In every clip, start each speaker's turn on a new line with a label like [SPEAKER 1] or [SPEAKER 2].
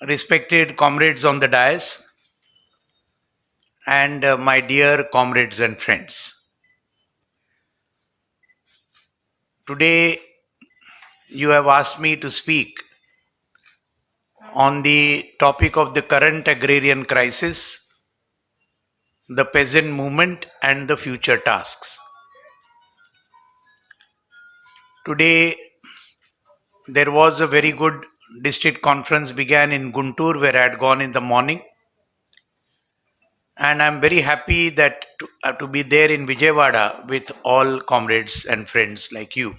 [SPEAKER 1] respected comrades on the dais, and my dear comrades and friends. Today, you have asked me to speak on the topic of the current agrarian crisis, the peasant movement, and the future tasks. Today, there was a very good district conference began in Guntur where I had gone in the morning, and I'm very happy that to be there in Vijayawada with all comrades and friends like you.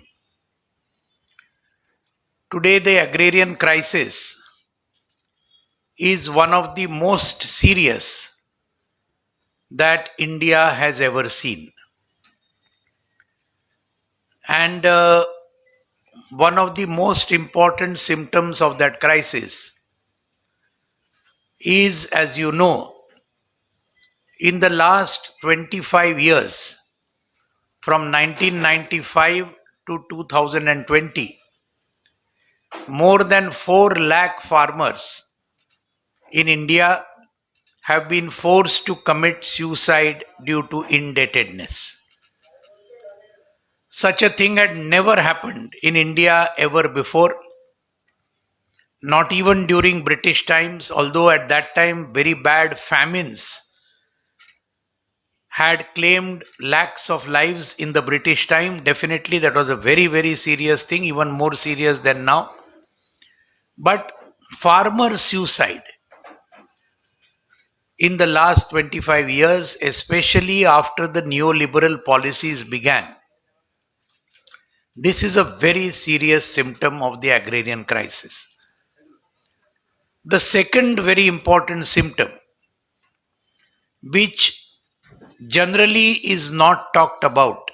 [SPEAKER 1] Today, the agrarian crisis is one of the most serious that India has ever seen. And one of the most important symptoms of that crisis is, as you know, in the last 25 years, from 1995 to 2020, more than 4 lakh farmers in India have been forced to commit suicide due to indebtedness. Such a thing had never happened in India ever before, not even during British times, although at that time very bad famines had claimed lakhs of lives in the British time. Definitely, that was a very, very serious thing, even more serious than now. But farmer suicide in the last 25 years, especially after the neoliberal policies began, this is a very serious symptom of the agrarian crisis. The second very important symptom, which generally is not talked about,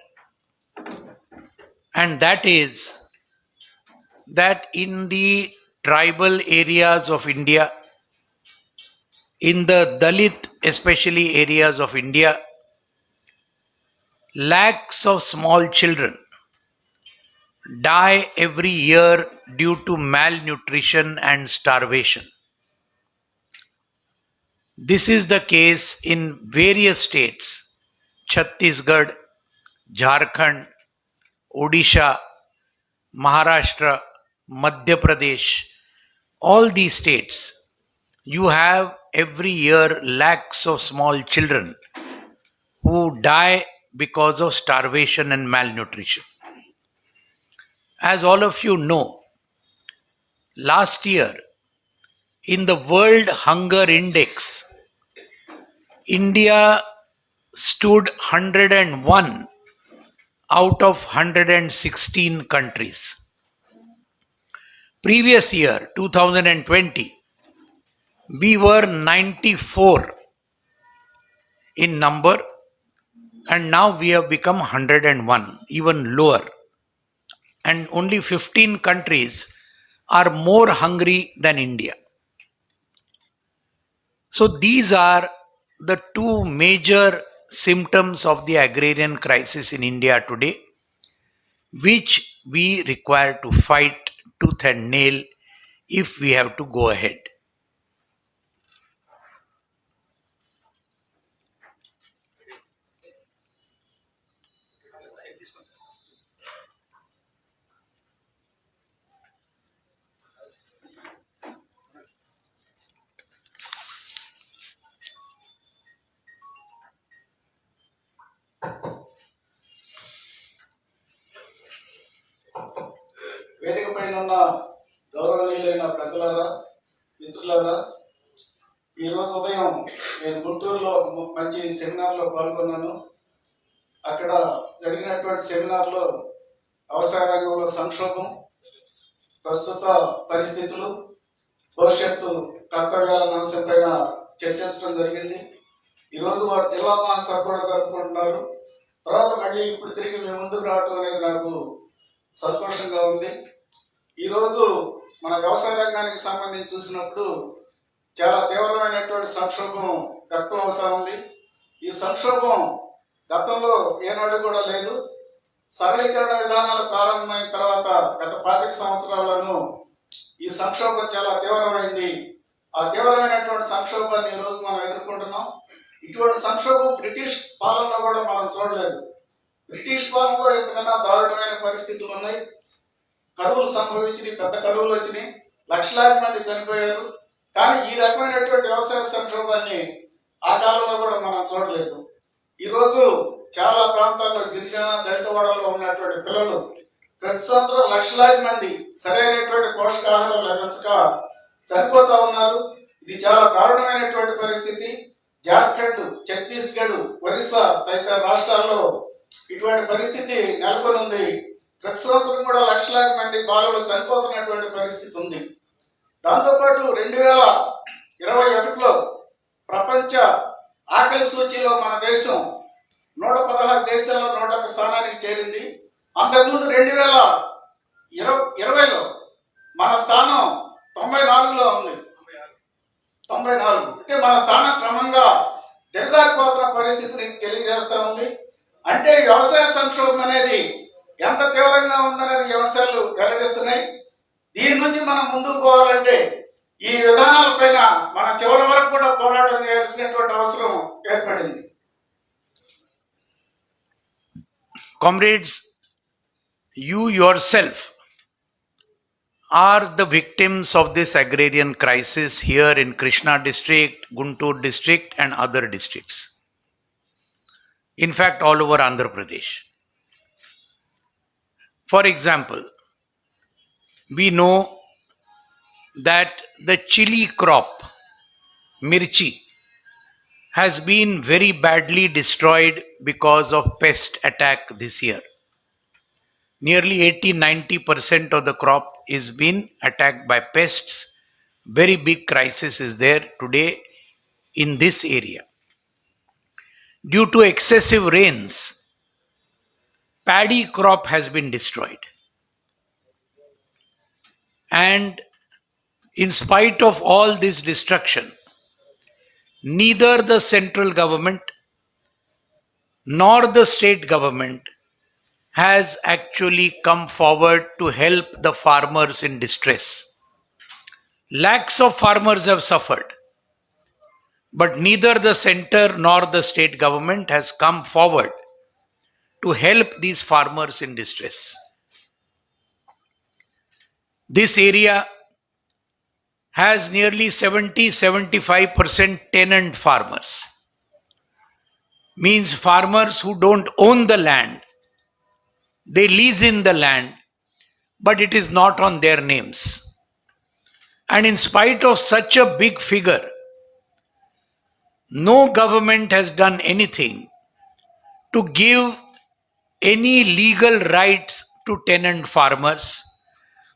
[SPEAKER 1] and that is that in the tribal areas of India, in the Dalit especially areas of India, lakhs of small children die every year due to malnutrition and starvation. This is the case in various states: Chhattisgarh, Jharkhand, Odisha, Maharashtra, Madhya Pradesh. All these states, you have every year lakhs of small children who die because of starvation and malnutrition. As all of you know, last year in the World Hunger Index, India stood 101 out of 116 countries. Previous year, 2020, we were 94 in number, and now we have become 101, even lower. And only 15 countries are more hungry than India. So these are the two major symptoms of the agrarian crisis in India today, which we require to fight tooth and nail if we have to go ahead.
[SPEAKER 2] వేదిక పైన ఉన్న గౌరవనీయులైన పెద్దలారా, మిత్రులారా, ఈ రోజు ఉదయం నేను గుంటూరులో మంచి సెమినార్లో పాల్గొన్నాను. అక్కడ జరిగినటువంటి సెమినార్లో వ్యవసాయ రంగంలో సంక్షోభం, ప్రస్తుత పరిస్థితులు, భవిష్యత్తు కర్తవ్యాల అంశం పైన చర్చించడం జరిగింది. ఈరోజు వారు జిల్లా మహాసభ కూడా జరుపుకుంటున్నారు. తర్వాత మళ్ళీ ఇప్పుడు తిరిగి మేము ముందుకు రావడం అనేది నాకు సంతోషంగా ఉంది. ఈరోజు మన వ్యవసాయ రంగానికి సంబంధించి చూసినప్పుడు చాలా తీవ్రమైనటువంటి సంక్షోభం వ్యక్తం అవుతా ఉంది. ఈ సంక్షోభం గతంలో ఏనాడు కూడా లేదు. సరళీకరణ విధానాలు ప్రారంభమైన తర్వాత గత 25 సంవత్సరాలను ఈ సంక్షోభం చాలా తీవ్రమైంది. ఆ తీవ్రమైనటువంటి సంక్షోభాన్ని ఈ రోజు మనం ఎదుర్కొంటున్నాం. ఇటువంటి సంక్షోభం బ్రిటిష్ పాలనలో కూడా మనం చూడలేదు. బ్రిటిష్ పాలనలో ఇంతకన్నా దారుణమైన పరిస్థితులు ఉన్నాయి. కరువులు సంభవించినాయి, పెద్ద కరువులు వచ్చినాయి, లక్షలాది మంది చనిపోయారు. కానీ ఈ రకమైనటువంటి వ్యవసాయ సంక్షోభాన్ని ఆ కాలంలో కూడా మనం చూడలేదు. ఈరోజు చాలా ప్రాంతాల్లో గిరిజన దళిత వాడల్లో ఉన్నటువంటి పిల్లలు ప్రతి సంవత్సరం లక్షలాది మంది సరైనటువంటి పోషకాహారం లభించక చనిపోతా ఉన్నారు. ఇది చాలా దారుణమైనటువంటి పరిస్థితి. జార్ఖండ్, ఛత్తీస్గఢ్, ఒరిస్సా తదితర రాష్ట్రాల్లో ఇటువంటి పరిస్థితి నెలకొని ఉంది. ప్రతి సంవత్సరం కూడా లక్షలాది మంది బాలలు చనిపోతున్నటువంటి పరిస్థితి ఉంది. దాంతోపాటు 2021లో ప్రపంచ ఆకలి సూచీలో మన దేశం 116 దేశాల్లో 101 స్థానానికి చేరింది. అంతకుముందు 2020లో మన స్థానం 94లో ఉంది. 94 అంటే మన స్థానం క్రమంగా దిగజారిపోతున్న పరిస్థితిని తెలియజేస్తా ఉంది. అంటే వ్యవసాయ సంక్షోభం అనేది ఎంత తీవ్రంగా ఉందనేది అంశాలు వెల్లడిస్తున్నాయి. దీని నుంచి మనం ముందుకు పోవాలంటే ఈ విధానాలపైన మన చివరి వరకు కూడా పోరాటం చేయాల్సినటువంటి అవసరం ఏర్పడింది.
[SPEAKER 1] Comrades, you yourself are the victims of this agrarian crisis here in Krishna district, Guntur district and other districts. In fact, all over Andhra Pradesh. For example, we know that the chili crop, mirchi, has been very badly destroyed because of pest attack this year. Nearly 80-90% of the crop is been attacked by pests. Very big crisis is there today in this area. Due to excessive rains, paddy crop has been destroyed. And in spite of all this destruction, neither the central government nor the state government has actually come forward to help the farmers in distress. Lakhs of farmers have suffered, but neither the center nor the state government has come forward to help these farmers in distress. This area has nearly 70-75% tenant farmers. Means farmers who don't own the land. They lease in the land, but it is not on their names. And in spite of such a big figure, no government has done anything to give any legal rights to tenant farmers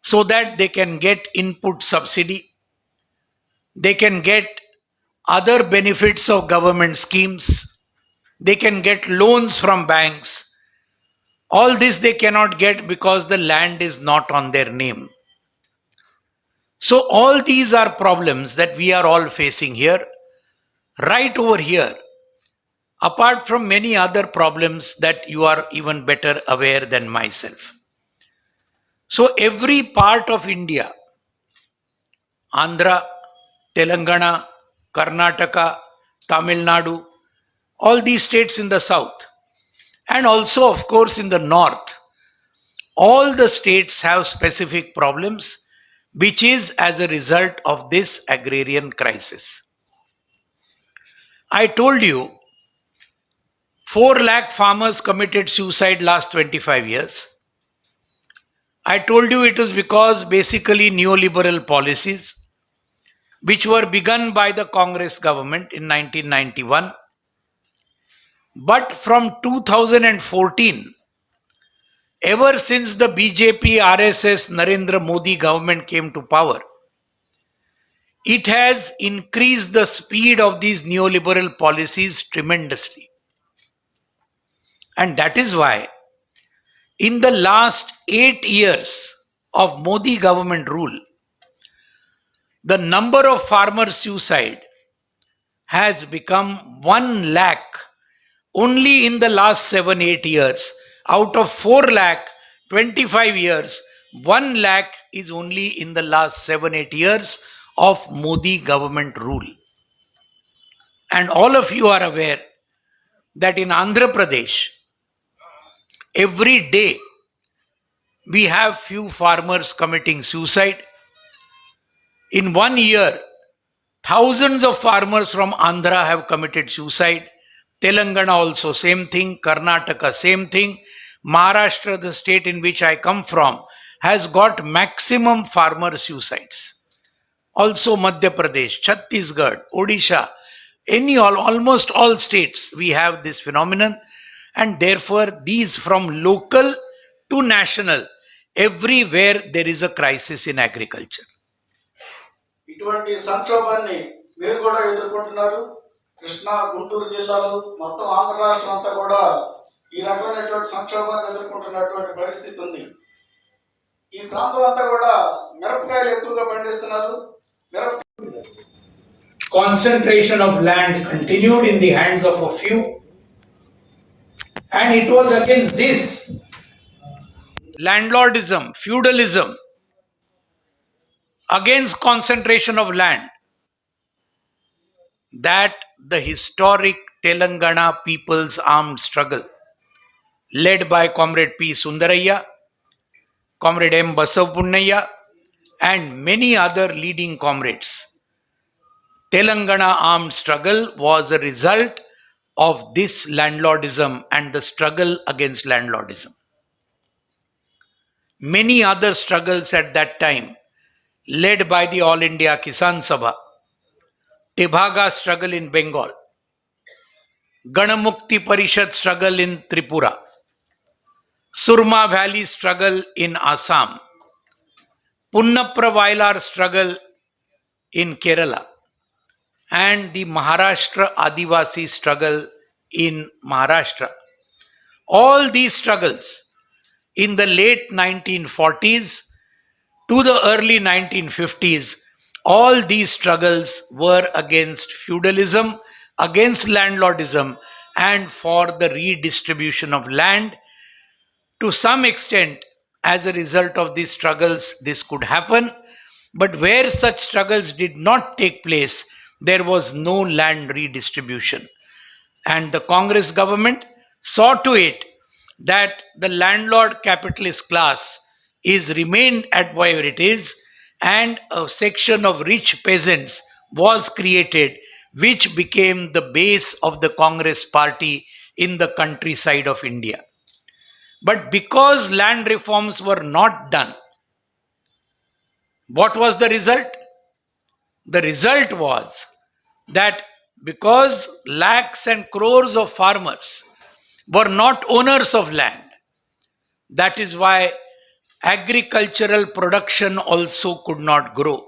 [SPEAKER 1] so that they can get input subsidy, they can get other benefits of government schemes, they can get loans from banks. All this they cannot get because the land is not on their name. So all these are problems that we are all facing here, right over here, apart from many other problems that you are even better aware than myself. So every part of India, Andhra, Telangana, Karnataka, Tamil Nadu, all these states in the south, and also of course in the north, all the states have specific problems which is as a result of this agrarian crisis. I told you 4 lakh farmers committed suicide last 25 years. I told you it is because basically neoliberal policies which were begun by the Congress government in 1991. But from 2014, ever since the BJP, RSS, Narendra Modi government came to power, it has increased the speed of these neoliberal policies tremendously. And that is why in the last 8 years of Modi government rule, the number of farmer suicide has become 1 lakh only in the last 7-8 years. Out of 4 lakh, 25 years, 1 lakh is only in the last 7-8 years of Modi government rule. And all of you are aware that in Andhra Pradesh, every day we have few farmers committing suicide. In 1 year, thousands of farmers from Andhra have committed suicide. Telangana also same thing. Karnataka same thing. Maharashtra, the state in which I come from, has got maximum farmer suicides. Also Madhya Pradesh, Chhattisgarh, Odisha, almost all states we have this phenomenon, and therefore these from local to national, everywhere there is a crisis in agriculture.
[SPEAKER 2] ఇటువంటి సంక్షోభాన్ని మీరు కూడా ఎదుర్కొంటున్నారు. కృష్ణా గుంటూరు జిల్లాలు మొత్తం ఆంధ్ర రాష్ట్రం అంతా కూడా ఈ రకమైనటువంటి సంక్షోభాన్ని ఎదుర్కొంటున్నటువంటి పరిస్థితి ఉంది. ఈ ప్రాంతం అంతా కూడా మిరపకాయలు ఎక్కువగా పండిస్తున్నారు.
[SPEAKER 1] Concentration of land continued in the hands of a few, and it was against this landlordism, feudalism, against concentration of land, that the historic Telangana People's Armed Struggle, led by Comrade P. Sundarayya, Comrade M. Basavunnaiya, and many other leading comrades. Telangana armed struggle was a result of this landlordism and the struggle against landlordism. Many other struggles at that time, led by the All India Kisan Sabha, Tebhaga struggle in Bengal, Ganamukti Parishad struggle in Tripura, Surma Valley struggle in Assam, Punnapra Vailar struggle in Kerala, and the Maharashtra Adivasi struggle in Maharashtra. All these struggles in the late 1940s to the early 1950s, all these struggles were against feudalism, against landlordism, and for the redistribution of land. To some extent, as a result of these struggles, this could happen. But where such struggles did not take place, there was no land redistribution. And the Congress government saw to it that the landlord capitalist class is remained at where it is, and a section of rich peasants was created, which became the base of the Congress party in the countryside of India. But because land reforms were not done, what was the result? The result was that because lakhs and crores of farmers were not owners of land, that is why agricultural production also could not grow.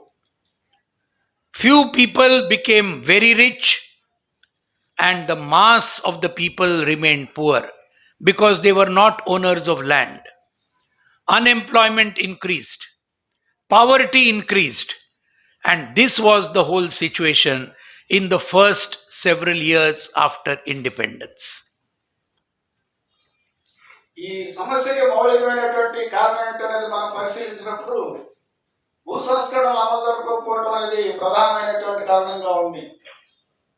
[SPEAKER 1] Few people became very rich, and the mass of the people remained poor because they were not owners of land. Unemployment increased, poverty increased, and this was the whole situation in the first several years after independence.
[SPEAKER 2] ఈ సమస్యకి మౌలికమైనటువంటి కారణం ఏంటనేది మనం పరిశీలించినప్పుడు భూ సంస్కరణలు అమలు జరగకపోవడం అనేది ప్రధానమైనటువంటి కారణంగా ఉంది.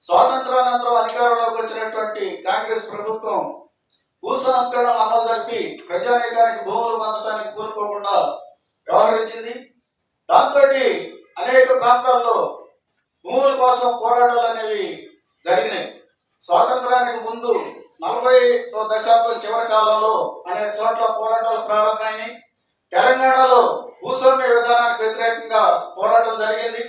[SPEAKER 2] స్వాతంత్రానంతరం అధికారంలోకి వచ్చినటువంటి కాంగ్రెస్ ప్రభుత్వం భూ సంస్కరణలు అమలు జరిపి ప్రజానీకానికి భూములు పంచడానికి కోరుకోకుండా వ్యవహరించింది. దాంతో అనేక ప్రాంతాల్లో భూముల కోసం పోరాటాలు అనేవి జరిగినాయి. స్వాతంత్రానికి ముందు 40వ దశాబ్దం చివరి కాలంలో అనేక చోట్ల పోరాటాలు ప్రారంభమైనాయి. తెలంగాణలో భూస్వామ్య విధానానికి వ్యతిరేకంగా పోరాటం జరిగింది.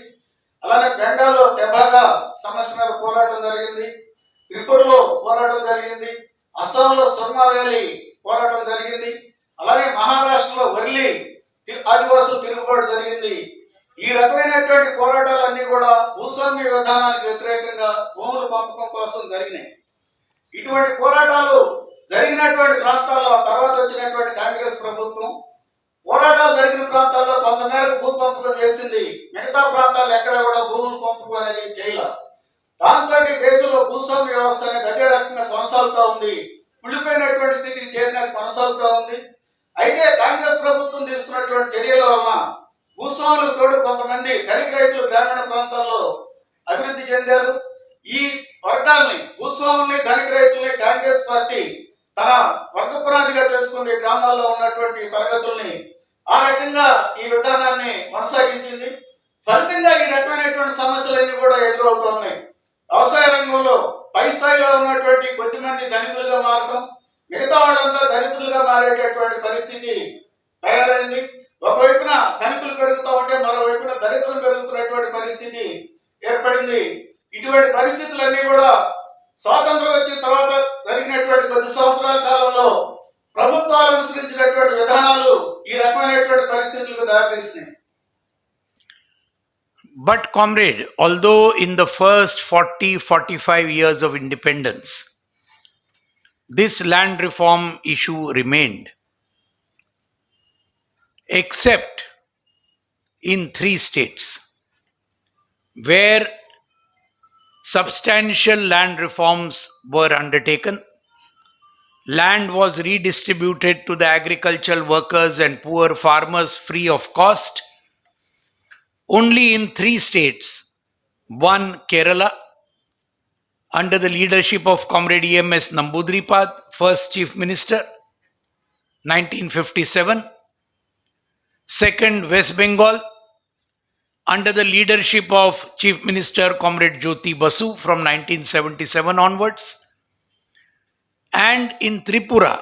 [SPEAKER 2] అలానే బెంగాల్లో తెబాగా సమస్య మీద పోరాటం జరిగింది. త్రిపురలో పోరాటం జరిగింది. అస్సాంలో సుర్మా వ్యాలీ పోరాటం జరిగింది. అలానే మహారాష్ట్రలో వర్లి ఆదివాసులు తిరుగుబాటు జరిగింది. ఈ రకమైనటువంటి పోరాటాలన్నీ కూడా భూస్వామ్య విధానానికి వ్యతిరేకంగా భూముల పంపకం కోసం జరిగినాయి. ఇటువంటి పోరాటాలు జరిగినటువంటి ప్రాంతాల్లో తర్వాత వచ్చినటువంటి కాంగ్రెస్ ప్రభుత్వం పోరాటాలు జరిగిన ప్రాంతాల్లో కొంతమేరకు భూ పంపకం చేసింది. మిగతా ప్రాంతాలు ఎక్కడ కూడా భూములు పంపకం అనేది చేయాల. దాంతో దేశంలో భూస్వామ్య వ్యవస్థ అనేది అదే రకంగా కొనసాగుతూ ఉంది. కుళ్ళిపోయినటువంటి స్థితికి చేరినది కొనసాగుతూ ఉంది. అయితే కాంగ్రెస్ ప్రభుత్వం తీసుకున్నటువంటి చర్యల వలన భూస్వాములకు తోడు కొంతమంది ధనిక రైతులు గ్రామీణ ప్రాంతాల్లో అభివృద్ధి చెందారు. ఈ వర్గాల్ని, భూస్వాముల్ని, ధనిక రైతుల్ని కాంగ్రెస్ పార్టీ తన వర్గ పునాదిగా చేసుకుని గ్రామాల్లో ఉన్నటువంటి తరగతుల్ని ఆ రకంగా ఈ విధానాన్ని కొనసాగించింది. ఫలితంగా ఈ రకమైనటువంటి సమస్యలన్నీ కూడా ఎదురవుతున్నాయి. వ్యవసాయ రంగంలో పై స్థాయిలో ఉన్నటువంటి కొద్ది మంది ధనికులుగా మారడం, మిగతా వాళ్ళంతా దరిద్రులుగా మారేటటువంటి పరిస్థితి తయారైంది. ఒకవైపున ధనికులు పెరుగుతూ ఉంటే మరోవైపున దరిద్రం పెరుగుతున్నటువంటి పరిస్థితి ఏర్పడింది. ఇటువంటి పరిస్థితులన్నీ కూడా స్వాతంత్రం వచ్చిన తర్వాత జరిగినటువంటి కొద్ది సంవత్సరాల కాలంలో ప్రభుత్వాలు అనుసరించినటువంటి విధానాలు ఈ రకమైనటువంటి పరిస్థితులకు దారితీస్తున్నాయి.
[SPEAKER 1] But, comrade, although in the first 40-45 years of independence, this land reform issue remained, except in 3 states, where substantial land reforms were undertaken. Land was redistributed to the agricultural workers and poor farmers free of cost. Only in 3 states, one Kerala, under the leadership of Comrade E.M.S. Nambudripad, first Chief Minister, 1957. Second, West Bengal, under the leadership of Chief Minister Comrade Jyoti Basu from 1977 onwards. And in Tripura,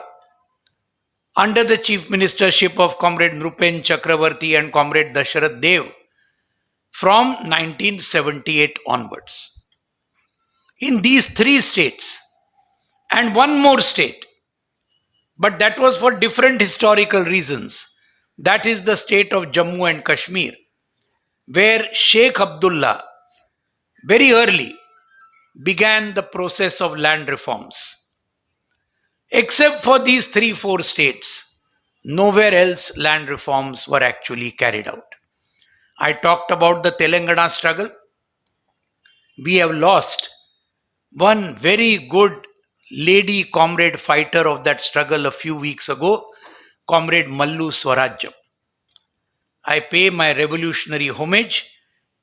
[SPEAKER 1] under the Chief Ministership of Comrade Nrupen Chakravarti and Comrade Dasharath Dev from 1978 onwards. In these 3 states, and one more state, but that was for different historical reasons. That is the state of Jammu and Kashmir, where Sheikh Abdullah very early began the process of land reforms. Except for these 3-4 states, nowhere else land reforms were actually carried out. I talked about the Telangana struggle. We have lost one very good lady comrade fighter of that struggle a few weeks ago, Comrade Mallu Swarajyam. I pay my revolutionary homage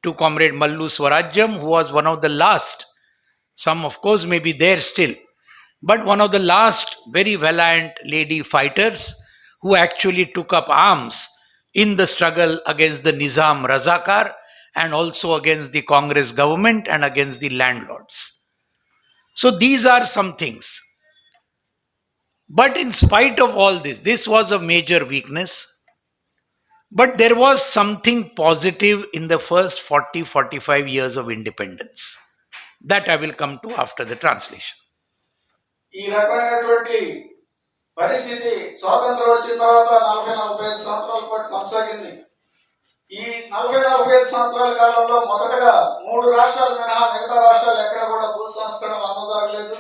[SPEAKER 1] to Comrade Mallu Swarajyam, who was one of the last, some of course may be there still, but one of the last very valiant lady fighters who actually took up arms in the struggle against the Nizam Razakar and also against the Congress government and against the landlords. So these are some things. But in spite of all this, this was a major weakness. But there was something positive in the first 40-45 years of independence. That I will come to after the translation.
[SPEAKER 2] ఈ రకమైనటువంటి పరిస్థితి స్వాతంత్రం వచ్చిన తర్వాత 40-45 సంవత్సరాల పాటు కొనసాగింది. ఈ 40-45 సంవత్సరాల కాలంలో మొదటగా 3 రాష్ట్రాలు మినహా మిగతా రాష్ట్రాలు ఎక్కడ కూడా భూ సంస్కరణలు అమలు జరగలేదు.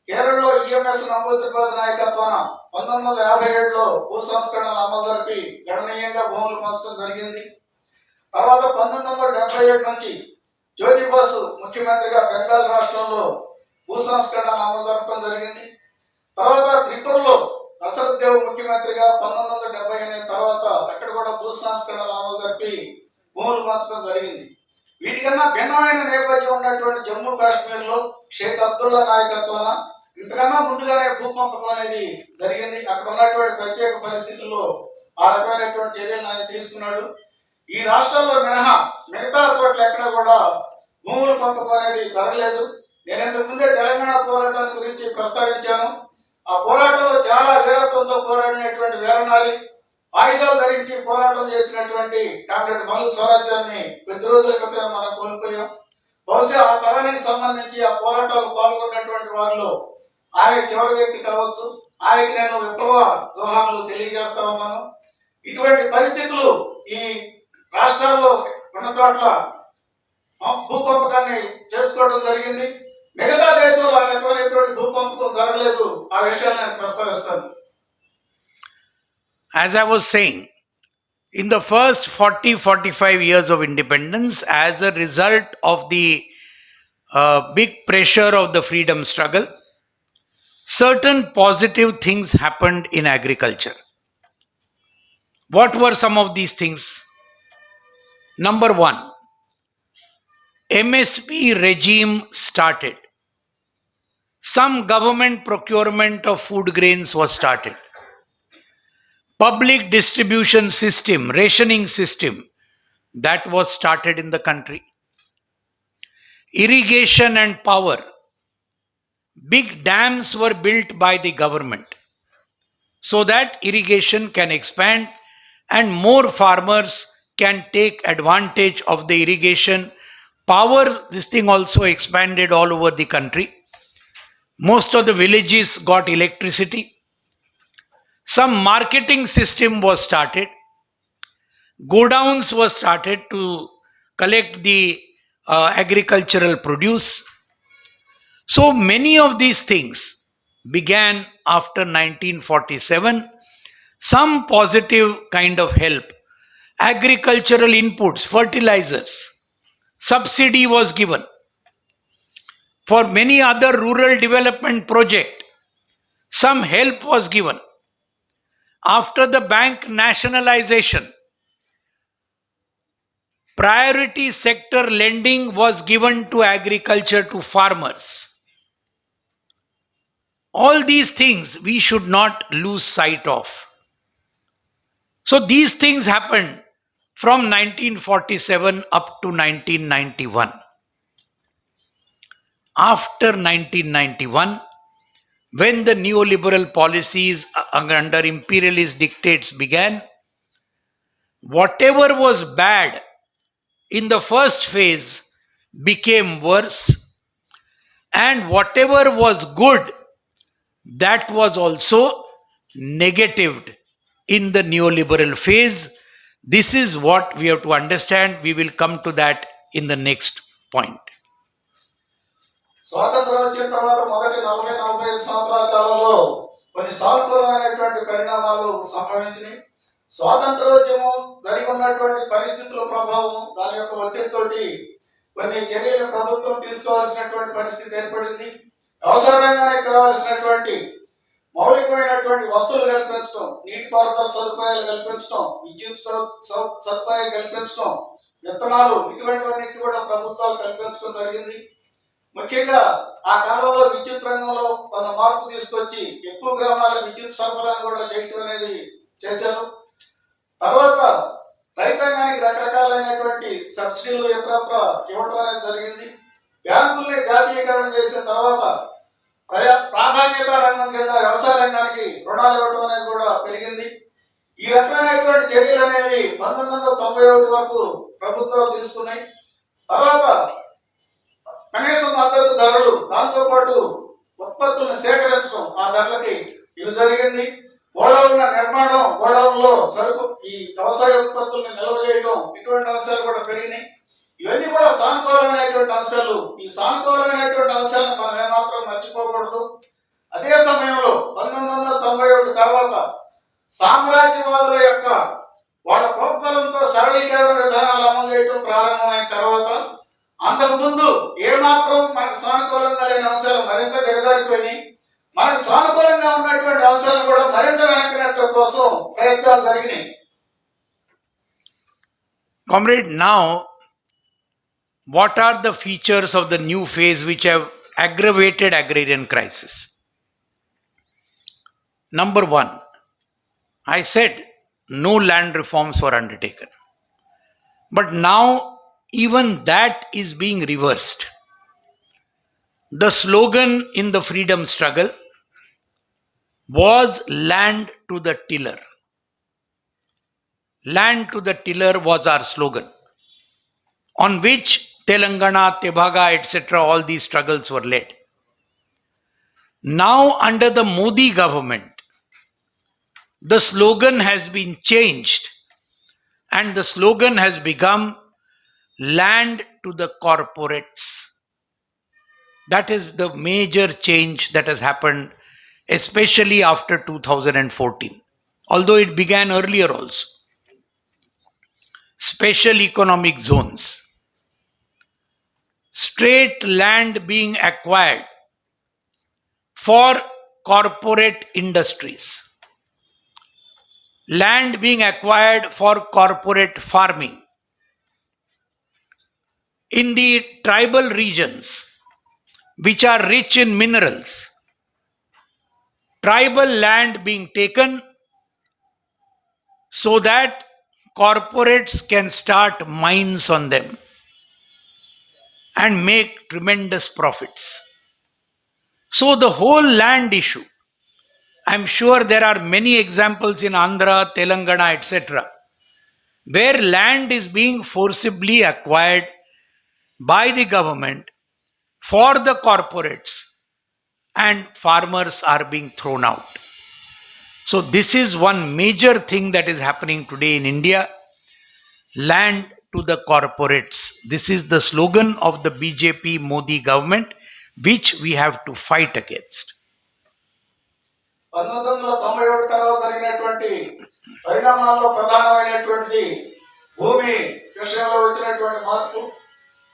[SPEAKER 2] కేరళలో ఈఎంఎస్ నంబూద్రిపాద్ నాయకత్వాన 1957లో భూ సంస్కరణలు అమలు జరిపి గణనీయంగా భూములు పంచడం జరిగింది. తర్వాత 1977 నుంచి జ్యోతి బాసు ముఖ్యమంత్రిగా బెంగాల్ రాష్ట్రంలో భూ సంస్కరణలు అమలు జరపడం జరిగింది. తర్వాత త్రిపురలో దశరథ్ దేవ్ ముఖ్యమంత్రిగా 1978 తర్వాత అక్కడ కూడా భూ సంస్కరణలు అమలు జరిపి భూములు పంచడం జరిగింది. వీటికన్నా భిన్నమైన నేపథ్యం ఉన్నటువంటి జమ్మూ కాశ్మీర్ లో షేక్ అబ్దుల్లా నాయకత్వాన ఇంతకన్నా ముందుగానే భూకంపం అనేది జరిగింది. అక్కడ ఉన్నటువంటి ప్రత్యేక పరిస్థితుల్లో ఆ రకమైనటువంటి చర్యలను ఆయన తీసుకున్నాడు. ఈ రాష్ట్రాల్లో మినహా మిగతా చోట్ల ఎక్కడ కూడా భూముల పంపకం అనేది జరగలేదు. నేను ఇంతకు ముందే తెలంగాణ పోరాటాన్ని గురించి ప్రస్తావించాను. ఆ పోరాటంలో చాలా వీరత్వంతో పోరాడినటువంటి వీరనారి, ఆయుధాలు ధరించి పోరాటం చేసినటువంటి కామ్రేడ్ మల్లు స్వరాజ్యాన్ని కొద్ది రోజుల క్రితం మనం కోల్పోయాం. బహుశా ఆ తరానికి సంబంధించి ఆ పోరాటాలు పాల్గొన్నటువంటి వారిలో ఆయన చివరి వ్యక్తి కావచ్చు. ఆయనకి నేను విప్లవ జోహార్లు తెలియజేస్తా ఉన్నాను. ఇటువంటి పరిస్థితులు ఈ రాష్ట్రాల్లో ఉన్న చోట్ల భూకంపకాన్ని చేసుకోవడం జరిగింది. మిగతా దేశంలో ఆ రకమైనటువంటి భూకంపకం జరగలేదు. ఆ విషయాన్ని నేను ప్రస్తావిస్తాను.
[SPEAKER 1] As I was saying, in the first 40-45 years of independence, as a result of the big pressure of the freedom struggle, certain positive things happened in agriculture. What were some of these things? Number one, MSP regime started. Some government procurement of food grains was started. Public distribution system, rationing system, that was started in the country. Irrigation and power. Big dams were built by the government so that irrigation can expand and more farmers can take advantage of the irrigation. Power, this thing also expanded all over the country. Most of the villages got electricity. Some marketing system was started. Godowns were started to collect the agricultural produce. So many of these things began after 1947. Some positive kind of help. Agricultural inputs, fertilizers, subsidy was given. For many other rural development project, some help was given. After the bank nationalization, priority sector lending was given to agriculture, to farmers. All these things we should not lose sight of. So these things happened from 1947 up to 1991. After 1991, when the neoliberal policies under imperialist dictates began, whatever was bad in the first phase became worse, and whatever was good, that was also negatived in the neoliberal phase. This is what we have to understand. We will come to that in the next point.
[SPEAKER 2] స్వాతంత్రం వచ్చిన తర్వాత మొదటి 40-45 సంవత్సరాల కాలంలో కొన్ని సానుకూలమైనటువంటి పరిణామాలు సంభవించినాయి. స్వాతంత్రోద్యమం జరిగి ఉన్నటువంటి పరిస్థితుల ప్రభావం, దాని యొక్క ఒత్తిడితోటి కొన్ని చర్యలు ప్రభుత్వం తీసుకోవాల్సినటువంటి పరిస్థితి ఏర్పడింది. వ్యవసాయ రంగానికి కావాల్సినటువంటి మౌలికమైనటువంటి వస్తువులు కల్పించడం, నీటిపారుదల సదుపాయాలు కల్పించడం, విద్యుత్ సదుపాయం కల్పించడం, విత్తనాలు, ఇటువంటివన్నిటి కూడా ప్రభుత్వాలు కల్పించడం జరిగింది. ముఖ్యంగా ఆ కాలంలో విద్యుత్ రంగంలో కొంత మార్పు తీసుకొచ్చి ఎక్కువ గ్రామాలకు విద్యుత్ సరఫరాను కూడా చేయటం అనేది చేశారు. తర్వాత రైతాంగానికి రకరకాలైనటువంటి సబ్సిడీలు ఇతరత్ర ఇవ్వడం అనేది జరిగింది. బ్యాంకుల్ని జాతీయకరణ చేసిన తర్వాత ప్రాధాన్యత రంగం కింద వ్యవసాయ రంగానికి రుణాలు ఇవ్వడం అనేది కూడా పెరిగింది. ఈ రకమైనటువంటి చర్యలు అనేవి 1991 వరకు ప్రభుత్వాలు తీసుకున్నాయి. తర్వాత కనీస మద్దతు ధరలు, దాంతో పాటు ఉత్పత్తులను సేకరించడం, ఆ ధరలకి ఇవి జరిగింది. గోడౌన్ల నిర్మాణం, గోడౌన్లో సరుకు, ఈ వ్యవసాయ ఉత్పత్తుల్ని నిల్వ చేయడం, ఇటువంటి అంశాలు కూడా పెరిగినాయి. ఇవన్నీ కూడా సానుకూలమైనటువంటి అంశాలు. ఈ సానుకూలమైనటువంటి అంశాలను మనం ఏమాత్రం మర్చిపోకూడదు. అదే సమయంలో 1991 తర్వాత సామ్రాజ్యవాదుల యొక్క వాళ్ళ ప్రోత్బలంతో సరళీకరణ విధానాలు అమలు చేయడం ప్రారంభమైన తర్వాత, అంతకుముందు ఏమాత్రం మనకు సానుకూలంగా లేని అంశాలు మరింత దిగజారిపోయినాయి. మనకు సానుకూలంగా ఉన్నటువంటి అంశాలు కూడా మరింత వెనక్కినట్టు కోసం ప్రయత్నాలు జరిగినాయి.
[SPEAKER 1] Comrade, now what are the features of the new phase which have aggravated agrarian crisis? Number one, I said no land reforms were undertaken. But now even that is being reversed. The slogan in the freedom struggle was land to the tiller. Land to the tiller was our slogan, on which Telangana, Tebaga, etc., all these struggles were led. Now, under the Modi government, the slogan has been changed and the slogan has become land to the corporates. That is the major change that has happened, especially after 2014, although it began earlier also. Special economic zones, straight land being acquired for corporate industries, land being acquired for corporate farming, in the tribal regions which are rich in minerals, tribal land being taken so that corporates can start mines on them and make tremendous profits. So the whole land issue, I'm sure there are many examples in Andhra, Telangana, etc., where land is being forcibly acquired by the government for the corporates and farmers are being thrown out. So, this is one major thing that is happening today in India: land to the corporates. This is the slogan of the BJP Modi government, which we have to fight against.
[SPEAKER 2] 1997 తర్వాత జరిగినటువంటి పరిణామాల్లో ప్రధానమైనటువంటిది భూమి విషయంలో వచ్చినటువంటి మార్పు.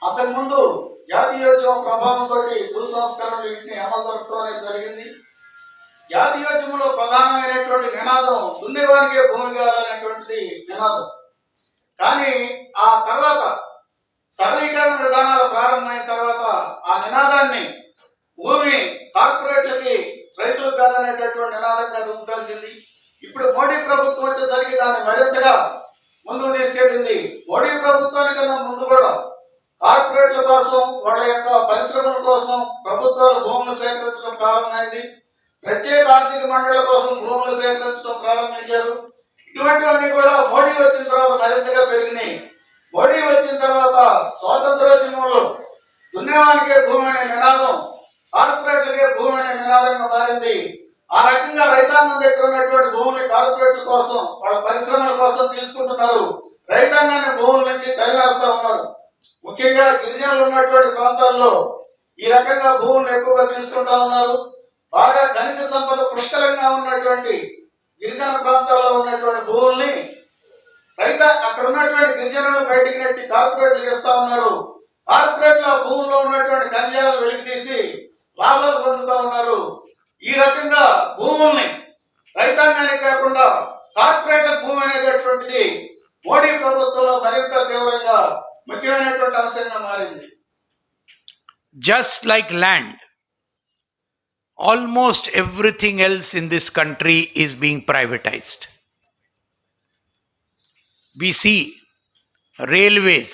[SPEAKER 2] అంతకుముందు జాతీయోద్యమ ప్రభావంతో భూ సంస్కరణలు వీటిని అమలు జరపడం అనేది జరిగింది. జాతీయోద్యమంలో ప్రధానమైనటువంటి నినాదం దున్నేవారికే భూమి కావాలనేటువంటిది నినాదం. కానీ ఆ తర్వాత సరళీకరణ విధానాలు ప్రారంభమైన తర్వాత ఆ నినాదాన్ని భూమి కార్పొరేట్లకి రైతులకు కాదనేటటువంటి నినాదంగా రూపుదాల్చింది. ఇప్పుడు మోడీ ప్రభుత్వం వచ్చేసరికి దాన్ని మరింతగా ముందుకు తీసుకెళ్ళింది. మోడీ ప్రభుత్వానికన్నా ముందు కూడా కార్పొరేట్ల కోసం, వాళ్ళ యొక్క పరిశ్రమల కోసం ప్రభుత్వాలు భూములు సేకరించడం ప్రారంభమైంది. ప్రత్యేక ఆర్థిక మండళ్ల కోసం భూములు సేకరించడం ప్రారంభించారు. ఇటువంటివన్నీ కూడా మోడీ వచ్చిన తర్వాత మరింతగా పెరిగినాయి. మోడీ వచ్చిన తర్వాత స్వాతంత్రోద్యమంలో దున్నేవానికే భూమి అనే నినాదం కార్పొరేట్లకే భూమి అనే నినాదంగా మారింది. ఆ రకంగా రైతాంగం దగ్గర ఉన్నటువంటి భూములు కార్పొరేట్ల కోసం, వాళ్ళ పరిశ్రమల కోసం తీసుకుంటున్నారు. రైతాంగాన్ని భూముల నుంచి తరివేస్తా ఉన్నారు. ముఖ్యంగా గిరిజనులు ఉన్నటువంటి ప్రాంతాల్లో ఈ రకంగా భూములు ఎక్కువగా తీసుకుంటా ఉన్నారు. బాగా ఖనిజ సంపద పుష్కలంగా ఉన్నటువంటి గిరిజన ప్రాంతాల్లో ఉన్నటువంటి భూముల్ని అక్కడ ఉన్నటువంటి గిరిజనులు బయటికి నెట్టి కార్పొరేట్లకు ఇస్తా ఉన్నారు. కార్పొరేట్ల భూముల్లో ఉన్నటువంటి ఖనిజాలను వెలికి తీసి లాభాలు పొందుతా ఉన్నారు. ఈ రకంగా భూముల్ని రైతాంగానికి కాకుండా కార్పొరేట్ భూమి అనేటటువంటిది మోడీ ప్రభుత్వంలో మరింత తీవ్రంగా ముఖ్యమైనటువంటి అంశంగా మారింది.
[SPEAKER 1] Just like land, almost everything else in this country is being privatized. We see railways,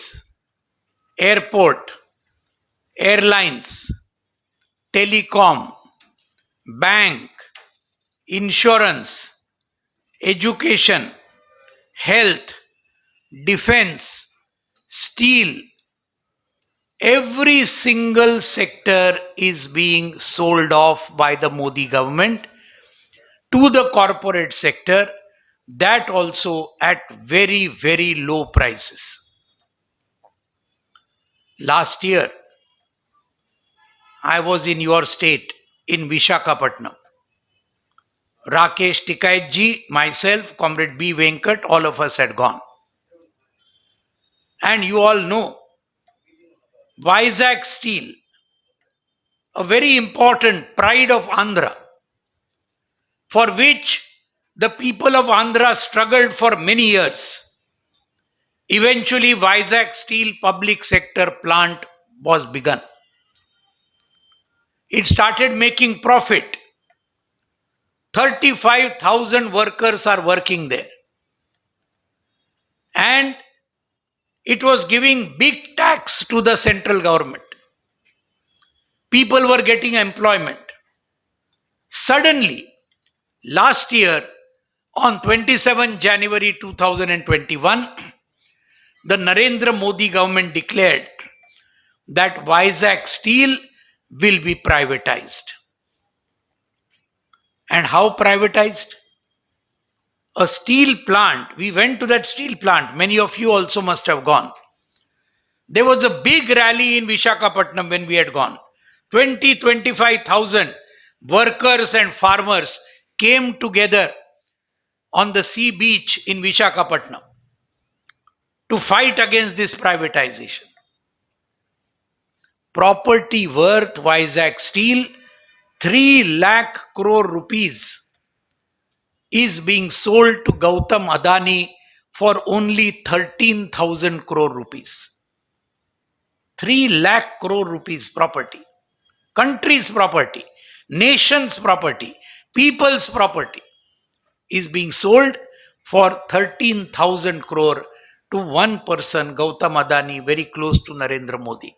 [SPEAKER 1] airport, airlines, telecom, bank, insurance, education, health, defense, steel. Every single sector is being sold off by the Modi government to the corporate sector, that also at very, very low prices. Last year, I was in your state, in Visakhapatnam. Rakesh Tikait ji, myself, Comrade B. Venkat, all of us had gone. And you all know, Vizag Steel, a very important pride of Andhra, for which the people of Andhra struggled for many years. Eventually, Vizag Steel public sector plant was begun. It started making profit. 35,000 workers are working there. And it was giving big tax to the central government. People were getting employment. Suddenly, last year, on 27 January 2021, the Narendra Modi government declared that Vizag Steel will be privatized. And how privatized? A steel plant, we went to that steel plant, many of you also must have gone. There was a big rally in Visakhapatnam when we had gone. 25,000 workers and farmers came together on the sea beach in Visakhapatnam to fight against this privatization. Property worth Vizag Steel 3 lakh crore rupees is being sold to Gautam Adani for only 13,000 crore rupees. 3 lakh crore rupees property, country's property, nation's property, people's property is being sold for 13,000 crore to one person, Gautam Adani, very close to Narendra Modi.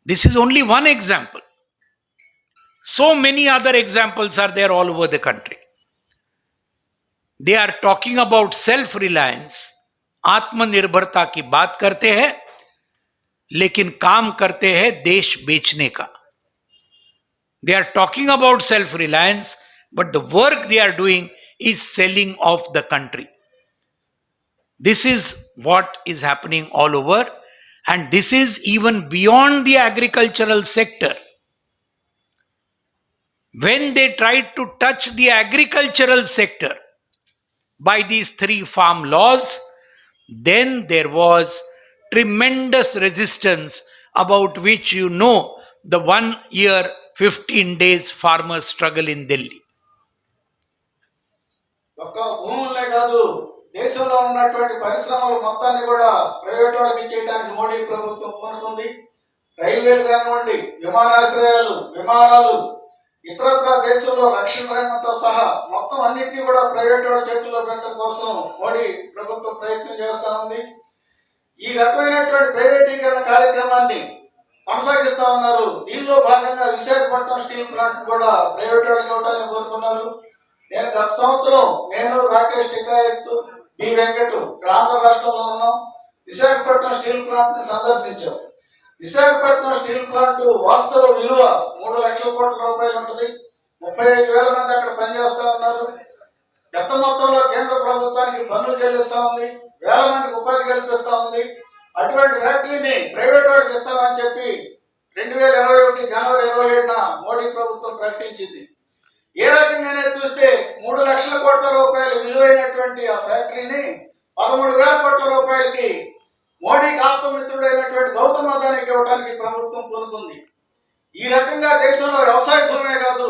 [SPEAKER 1] This is only one example. So many other examples are there all over the country. They are talking about self-reliance, आत्मनिर्भरता की बात करते हैं, लेकिन काम करते हैं देश बेचने का. They are talking about self-reliance, but the work they are doing is selling off the country. This is what is happening all over, and this is even beyond the agricultural sector. When they tried to touch the agricultural sector by these 3 farm laws, then there was tremendous resistance, about which you know the 1 year, 15 days farmer struggle in Delhi.
[SPEAKER 2] ఒక్క భూములనే కాదు, దేశంలో ఉన్నటువంటి పరిశ్రమలు మొత్తాన్ని కూడా private వాళ్ళకి ఇచ్చేయడానికి మోడీ ప్రభుత్వం పూనుకుంది. రైల్వేలు కానివ్వండి, విమానాశ్రయాలు, విమానాలు, ఇతరత్ర దేశంలో రక్షణ రంగంతో సహా మొత్తం అన్నింటినీ కూడా ప్రైవేట్ వాళ్ళ చేతుల్లో పెట్టడం కోసం మోడీ ప్రభుత్వం ప్రయత్నం చేస్తా ఉంది. ఈ రకమైనటువంటి ప్రైవేటీకరణ కార్యక్రమాన్ని కొనసాగిస్తా ఉన్నారు. దీనిలో భాగంగా విశాఖపట్నం స్టీల్ ప్లాంట్ కూడా ప్రైవేట్ వాళ్ళకి ఇవ్వడానికి కోరుకున్నారు. నేను గత సంవత్సరం రాకేష్ టికాయత్, బి వెంకట్ ఆంధ్ర రాష్ట్రంలో ఉన్నాం. విశాఖపట్నం స్టీల్ ప్లాంట్ ని సందర్శించాం. విశాఖపట్నం స్టీల్ ప్లాంట్ వాస్తవ విలువ 3 లక్షల కోట్ల రూపాయలు ఉంటుంది. 35,000 మంది అక్కడ పనిచేస్తా ఉన్నారు. పెద్ద మొత్తంలో కేంద్ర ప్రభుత్వానికి పన్నులు చెల్లిస్తా ఉంది. వేల మందికి ఉపాధి కల్పిస్తా ఉంది. అటువంటి ఫ్యాక్టరీని ప్రైవేట్ వాళ్ళకి ఇస్తామని చెప్పి 2021 జనవరి 27న మోడీ ప్రభుత్వం ప్రకటించింది. ఏ రకంగానే చూస్తే 3 లక్షల కోట్ల రూపాయలు విలువైనటువంటి ఆ ఫ్యాక్టరీని 13,000 కోట్ల రూపాయలకి మోడీకి ఆత్మమిత్రుడైనటువంటి గౌతమ్ అదానికి ఇవ్వడానికి ప్రభుత్వం పూనుకుంది. ఈ రకంగా దేశంలో వ్యవసాయ భూమే కాదు,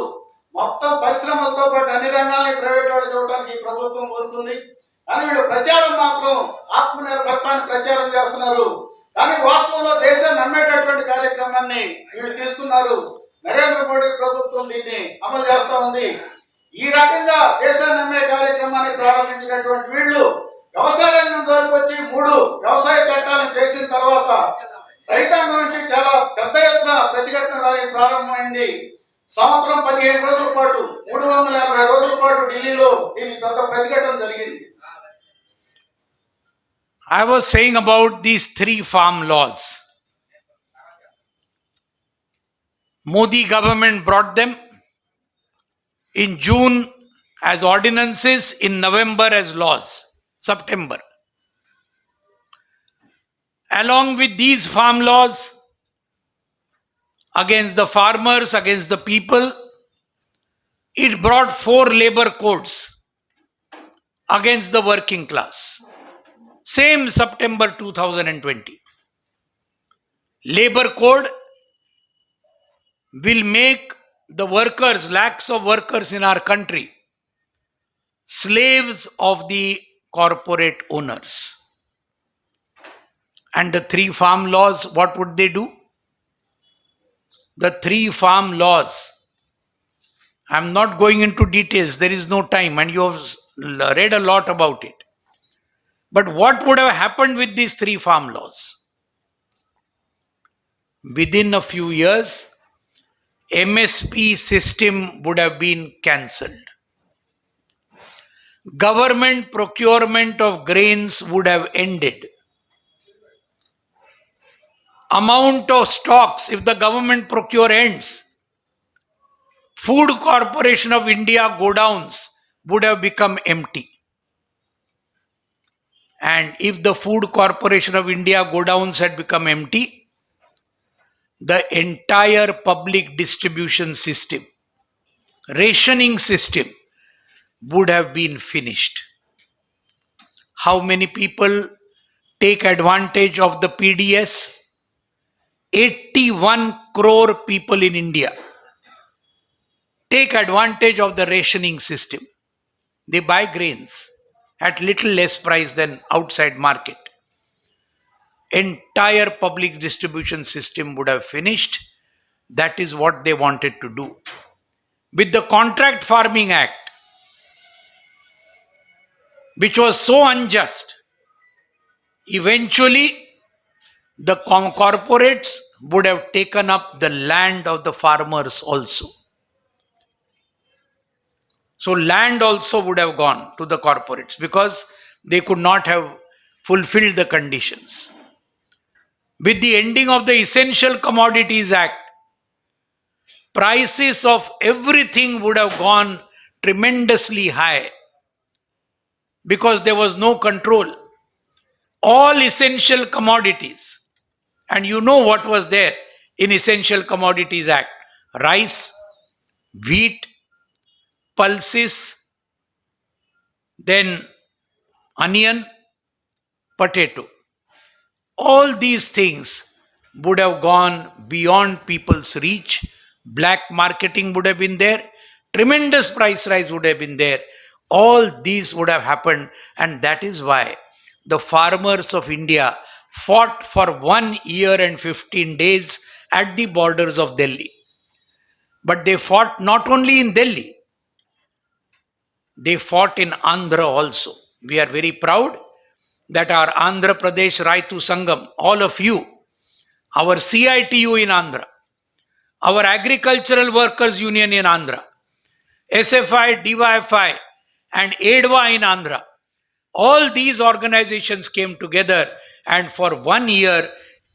[SPEAKER 2] మొత్తం పరిశ్రమలతో పాటు అన్ని రంగాల్ని ప్రైవేట్ వాళ్ళకి ఇవ్వడానికి ప్రభుత్వం పూనుకుంది. కానీ వీళ్ళు ప్రచారం మాత్రం ఆత్మనిర్భర్తాన్ని ప్రచారం చేస్తున్నారు. కానీ వాస్తవంలో దేశాన్ని నమ్మేటటువంటి కార్యక్రమాన్ని వీళ్ళు తీసుకున్నారు. నరేంద్ర మోడీ ప్రభుత్వం దీన్ని అమలు చేస్తా ఉంది. ఈ రకంగా దేశాన్ని నమ్మే కార్యక్రమాన్ని ప్రారంభించినటువంటి వీళ్ళు వ్యవసాయ రంగం జోలికి వచ్చి 3 వ్యవసాయ చట్టాలను చేసిన తర్వాత రైతాంగం నుంచి చాలా పెద్ద ఎత్తున ప్రతిఘటన ప్రారంభమైంది. సంవత్సరం 15 రోజుల పాటు 380 రోజుల పాటు ఢిల్లీలో దీనికి పెద్ద ప్రతిఘటన జరిగింది.
[SPEAKER 1] I was saying about these 3 farm laws. Modi government brought them in June as ordinances, in November as laws, September. Along with these farm laws against the farmers, against the people, it brought 4 labor codes against the working class. Same September 2020. Labor code will make the workers, lakhs of workers in our country, slaves of the corporate owners. And the 3 farm laws, what would they do? The 3 farm laws, I'm not going into details, there is no time, and you have read a lot about it. But what would have happened with these 3 farm laws? Within a few years, MSP system would have been cancelled. Government procurement of grains would have ended. Amount of stocks, if the government procure ends, Food Corporation of India godowns would have become empty. And if the Food Corporation of India godowns had become empty, the entire public distribution system, rationing system, would have been finished. How many people take advantage of the PDS? 81 crore people in India take advantage of the rationing system. They buy grains at little less price than outside market. entire public distribution system would have finished. That is what they wanted to do. With the Contract Farming Act, which was so unjust, eventually the corporates would have taken up the land of the farmers also. So land also would have gone to the corporates because they could not have fulfilled the conditions. With the ending of the Essential Commodities Act, prices of everything would have gone tremendously high because there was no control. All essential commodities, and you know what was there in Essential Commodities Act: rice, wheat, pulses, then onion, potato. All these things would have gone beyond people's reach. Black marketing would have been there. Tremendous price rise would have been there. All these would have happened, and that is why the farmers of India fought for 1 year and 15 days at the borders of Delhi. But they fought not only in Delhi, they fought in Andhra also. We are very proud that our Andhra Pradesh Raitu Sangam, all of you, our CITU in Andhra, our Agricultural Workers Union in Andhra, SFI, DYFI, and ADWA in Andhra, all these organizations came together, and for 1 year,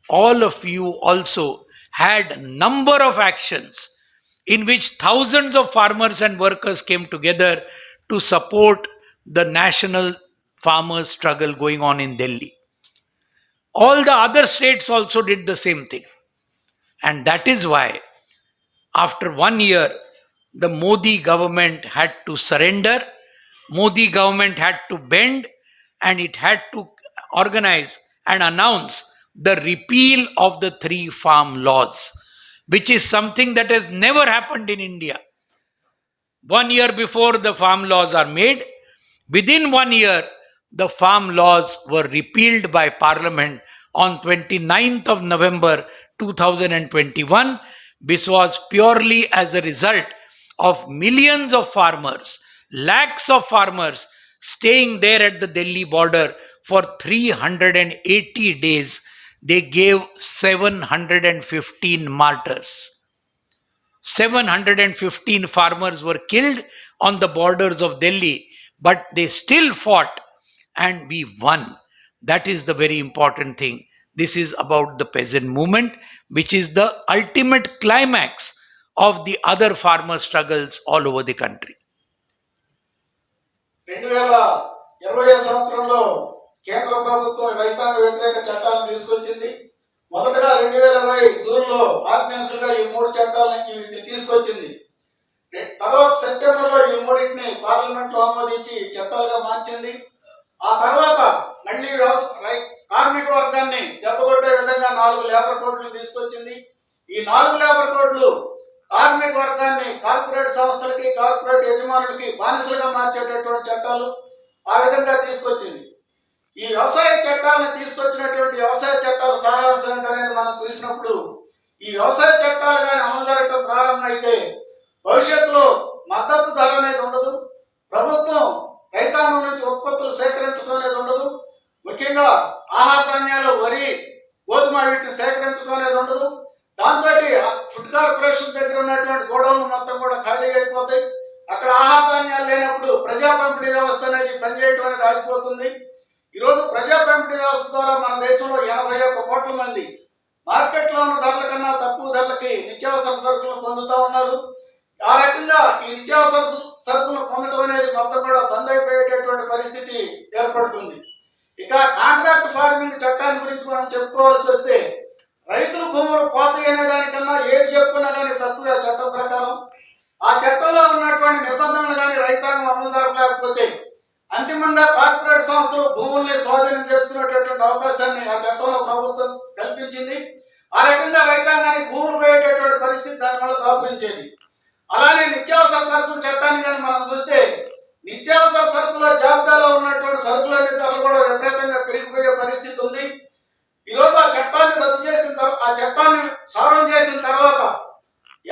[SPEAKER 1] all of you also had number of actions in which thousands of farmers and workers came together to support the national farmers' struggle going on in Delhi. All the other states also did the same thing. And that is why, after 1 year, the Modi government had to surrender, Modi government had to bend, and it had to organize and announce the repeal of the three farm laws, which is something that has never happened in India. 1 year before the farm laws are made, within 1 year, the farm laws were repealed by Parliament on 29th of November 2021. This was purely as a result of millions of farmers, lakhs of farmers staying there at the Delhi border for 380 days. They gave 715 martyrs. 715 farmers were killed on the borders of Delhi, but they still fought and we won. That is the very important thing. This is about the peasant movement, which is the ultimate climax of the other farmer struggles all over the country.
[SPEAKER 2] 2020 సంవత్సరంలో కేంద్ర ప్రభుత్వం రైతాంగ వ్యతిరేక చట్టాలను తీసుకొచ్చింది. మొదటగా 2020 జూన్లో ఆర్డినెన్స్గా ఈ మూడు చట్టాలను తీసుకొచ్చింది. తర్వాత సెప్టెంబర్లో ఈ మూడింటిని పార్లమెంట్ లో ఆమోదించి చట్టాలుగా మార్చింది. ఆ తర్వాత మళ్ళీ కార్మిక వర్గాన్ని దెబ్బకొట్టే విధంగా 4 లేబర్ కోడ్లు తీసుకొచ్చింది. ఈ 4 లేబర్ కోడ్లు కార్మిక వర్గాన్ని కార్పొరేట్ సంస్థలకి, కార్పొరేట్ యజమానులకి బానిసలుగా మార్చేటటువంటి చట్టాలు ఆ విధంగా తీసుకొచ్చింది. ఈ వ్యవసాయ చట్టాలను తీసుకొచ్చినటువంటి వ్యవసాయ చట్టాల సారాంశం అనేది మనం చూసినప్పుడు, ఈ వ్యవసాయ చట్టాలు కానీ అమలు జరగడం ప్రారంభమైతే భవిష్యత్తులో మద్దతు ధర అనేది ఉండదు, ప్రభుత్వం రైతాంగం నుంచి ఉత్పత్తులు సేకరించడం అనేది ఉండదు, ముఖ్యంగా ఆహార ధాన్యాలు, వరి, గోధుమ వీటిని సేకరించడం అనేది ఉండదు. దాంతో ఫుడ్ కార్పొరేషన్ దగ్గర ఉన్నటువంటి గోడౌన్లు మొత్తం కూడా ఖాళీ అయిపోతాయి. అక్కడ ఆహార ధాన్యాలు లేనప్పుడు ప్రజా పంపిణీ వ్యవస్థ అనేది పనిచేయడం అనేది ఆగిపోతుంది. ఈరోజు ప్రజా పంపిణీ వ్యవస్థ ద్వారా మన దేశంలో 81 కోట్ల మంది మార్కెట్లో ఉన్న ధరల కన్నా తక్కువ ధరలకి నిత్యావసర సరుకులను పొందుతూ ఉన్నారు. ఆ రకంగా ఈ నిత్యావసర సరుకులను పొందడం అనేది మొత్తం కూడా బంద్ అయిపోయేటటువంటి పరిస్థితి ఏర్పడుతుంది. ఇక కాంట్రాక్ట్ ఫార్మింగ్ చట్టాన్ని గురించి మనం చెప్పుకోవాల్సి వస్తే, రైతులు భూములు పోతాయి అనే దానికన్నా ఏది చెప్పుకున్నా కానీ తక్కువ చట్టం ప్రకారం. ఆ చట్టంలో ఉన్నటువంటి నిబంధనలు కానీ రైతాంగం అమలు జరపలేకపోతే అంతిమంగా కార్పొరేట్ సంస్థలు భూముల్ని స్వాధీనం చేసుకునేటటువంటి అవకాశాన్ని ఆ చట్టంలో ప్రభుత్వం కల్పించింది. ఆ రకంగా రైతాంగానికి భూములు పోయేటటువంటి పరిస్థితి దానివల్ల దాపురించేది. అలానే నిత్యావసర సరుకుల చట్టాన్ని కానీ మనం చూస్తే, నిత్యావసర సరుకుల జాబితాలో ఉన్నటువంటి సరుకులన్నీ ధరలు కూడా విపరీతంగా పెరిగిపోయే పరిస్థితి ఉంది. ఈ రోజు ఆ చట్టాన్ని రద్దు చేసిన తర్వాత, ఆ చట్టాన్ని సవరణ చేసిన తర్వాత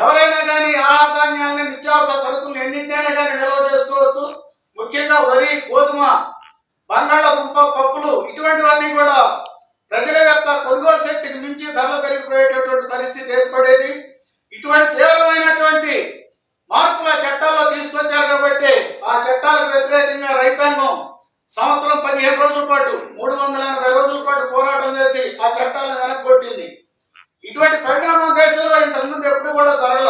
[SPEAKER 2] ఎవరైనా కానీ ఆహార ధాన్యాలని, నిత్యావసర సరుకులు ఎన్నింటినైనా కానీ నిల్వ చేసుకోవచ్చు. ముఖ్యంగా వరి, గోధుమ, బంగాళాదుంప, పప్పులు ఇటువంటివన్నీ కూడా ప్రజల యొక్క కొనుగోలు శక్తికి మించి ధరలు పెరిగిపోయేటటువంటి పరిస్థితి ఏర్పడేది. ఇటువంటి తీవ్రమైనటువంటి మార్పుల చట్టాల్లో తీసుకొచ్చారు కాబట్టి ఆ చట్టాలకు వ్యతిరేకంగా రైతాంగం సంవత్సరం 15 రోజుల పాటు 380 రోజుల పాటు పోరాటం చేసి ఆ చట్టాలను వెనక్కొట్టింది. ఇటువంటి పరిణామం దేశంలో ఇంతకుముందు ఎప్పుడు కూడా జరగల.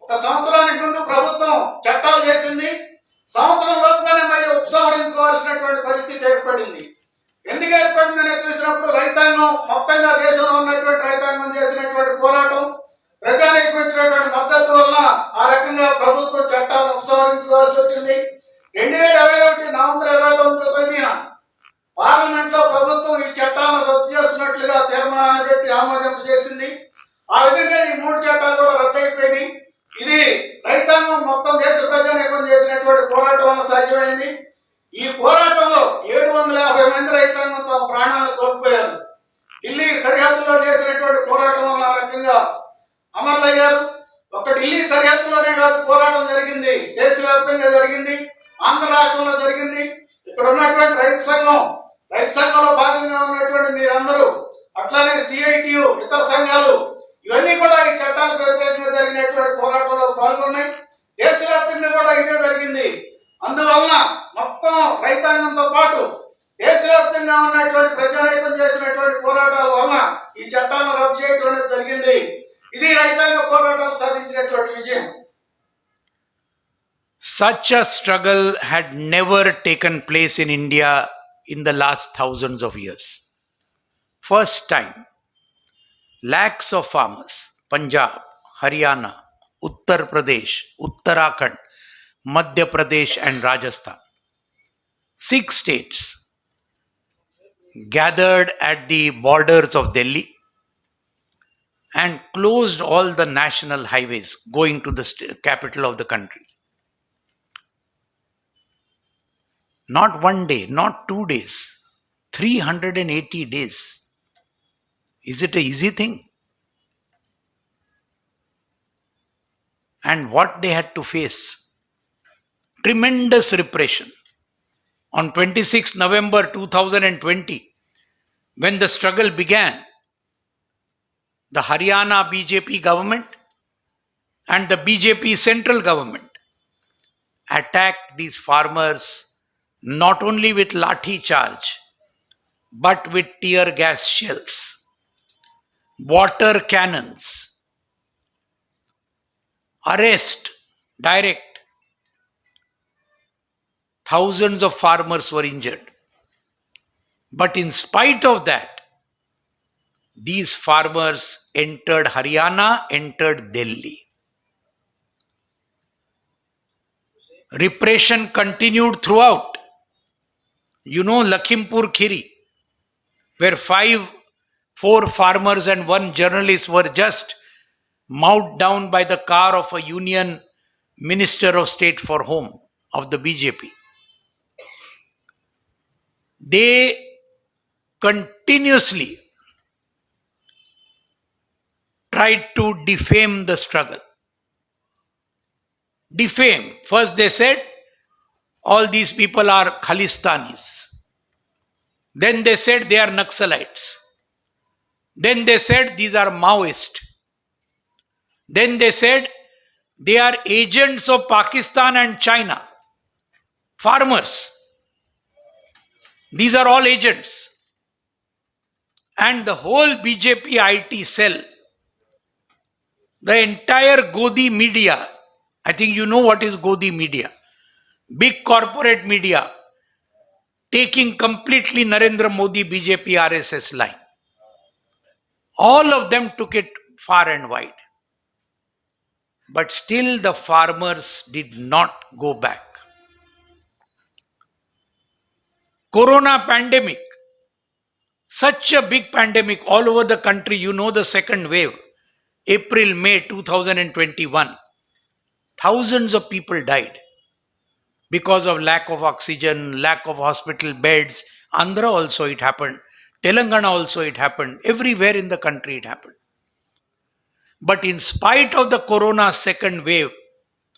[SPEAKER 2] ఒక సంవత్సరానికి ముందు ప్రభుత్వం చట్టాలు చేసింది, సంవత్సరం లోపుగానే మళ్ళీ ఉపసంహరించుకోవాల్సినటువంటి పరిస్థితి ఏర్పడింది. ఎందుకు ఏర్పడిందని చూసినప్పుడు రైతాంగం మొత్తంగా, దేశంలో ఉన్నటువంటి రైతాంగం చేసినటువంటి పోరాటం, ప్రజానికి ఇచ్చినటువంటి మద్దతు వలన ఆ రకంగా ప్రభుత్వం చట్టాలను ఉపసంహరించుకోవాల్సి వచ్చింది. 2021 నవంబర్ 29వ తేదీన పార్లమెంట్ లో ప్రభుత్వం ఈ చట్టాలను రద్దు చేస్తున్నట్లుగా తీర్మానాన్ని పెట్టి ఆమోదింపు చేసింది. ఆ విధంగా ఈ 3 చట్టాలు కూడా రద్దు అయిపోయినాయి. ఇది రైతాంగం మొత్తం దేశ ప్రజానీకం చేసినటువంటి పోరాటం వల్ల సాధ్యమైంది. ఈ పోరాటంలో 750 మంది రైతాంగం తమ ప్రాణాలను కోల్పోయారు. ఢిల్లీ సరిహద్దులో చేసినటువంటి పోరాటం వల్ల ఆ రకంగా అమరులయ్యారు. ఒక ఢిల్లీ సరిహద్దులోనే కాదు, పోరాటం జరిగింది, దేశవ్యాప్తంగా జరిగింది, ఆంధ్ర రాష్ట్రంలో జరిగింది. ఇక్కడ ఉన్నటువంటి రైతు సంఘంలో భాగంగా ఉన్నటువంటి మీరందరూ, అట్లానే సిఐటియు, ఇతర సంఘాలు, ఇవన్నీ కూడా ఈ చట్టాలకు వ్యతిరేకంగా జరిగినటువంటి పోరాటంలో పాల్గొన్నాయి. దేశవ్యాప్తంగా కూడా ఇదే జరిగింది. అందువలన మొత్తం రైతాంగంతో పాటు దేశవ్యాప్తంగా ఉన్నటువంటి ప్రజానీకం చేసినటువంటి పోరాటాల వలన ఈ చట్టాలను రద్దు చేయడం అనేది జరిగింది. ఇది రైతాంగ పోరాటాలు సాధించినటువంటి విజయం.
[SPEAKER 1] Such a struggle had never taken place in India in the last thousands of years. First time, lakhs of farmers, Punjab, Haryana, Uttar Pradesh, Uttarakhand, Madhya Pradesh, and Rajasthan, 6 states, gathered at the borders of Delhi and closed all the national highways going to the capital of the country. Not 1 day, not 2 days, 380 days. Is it an easy thing? And what they had to face? Tremendous repression. On 26 November 2020, when the struggle began, the Haryana BJP government and the BJP central government attacked these farmers not only with lathi charge, but with tear gas shells, water cannons, arrest, direct. Thousands of farmers were injured. But in spite of that, these farmers entered Haryana, entered Delhi. Repression continued throughout. You know Lakhimpur Kheri, where 4 farmers and 1 journalist were just mowed down by the car of a union minister of state for home of the BJP. They continuously tried to defame the struggle. Defame. First they said all these people are Khalistanis. Then they said they are Naxalites. Then they said these are Maoists. Then they said they are agents of Pakistan and China. Farmers. These are all agents. And the whole BJP IT cell, the entire Godi media, I think you know what is Godi media, big corporate media, taking completely Narendra Modi BJP RSS line. All of them took it far and wide. But still the farmers did not go back. Corona pandemic, such a big pandemic all over the country. You know the second wave, April, May 2021. Thousands of people died because of lack of oxygen, lack of hospital beds. Andhra also it happened. Telangana also it happened. Everywhere in the country it happened. But in spite of the corona second wave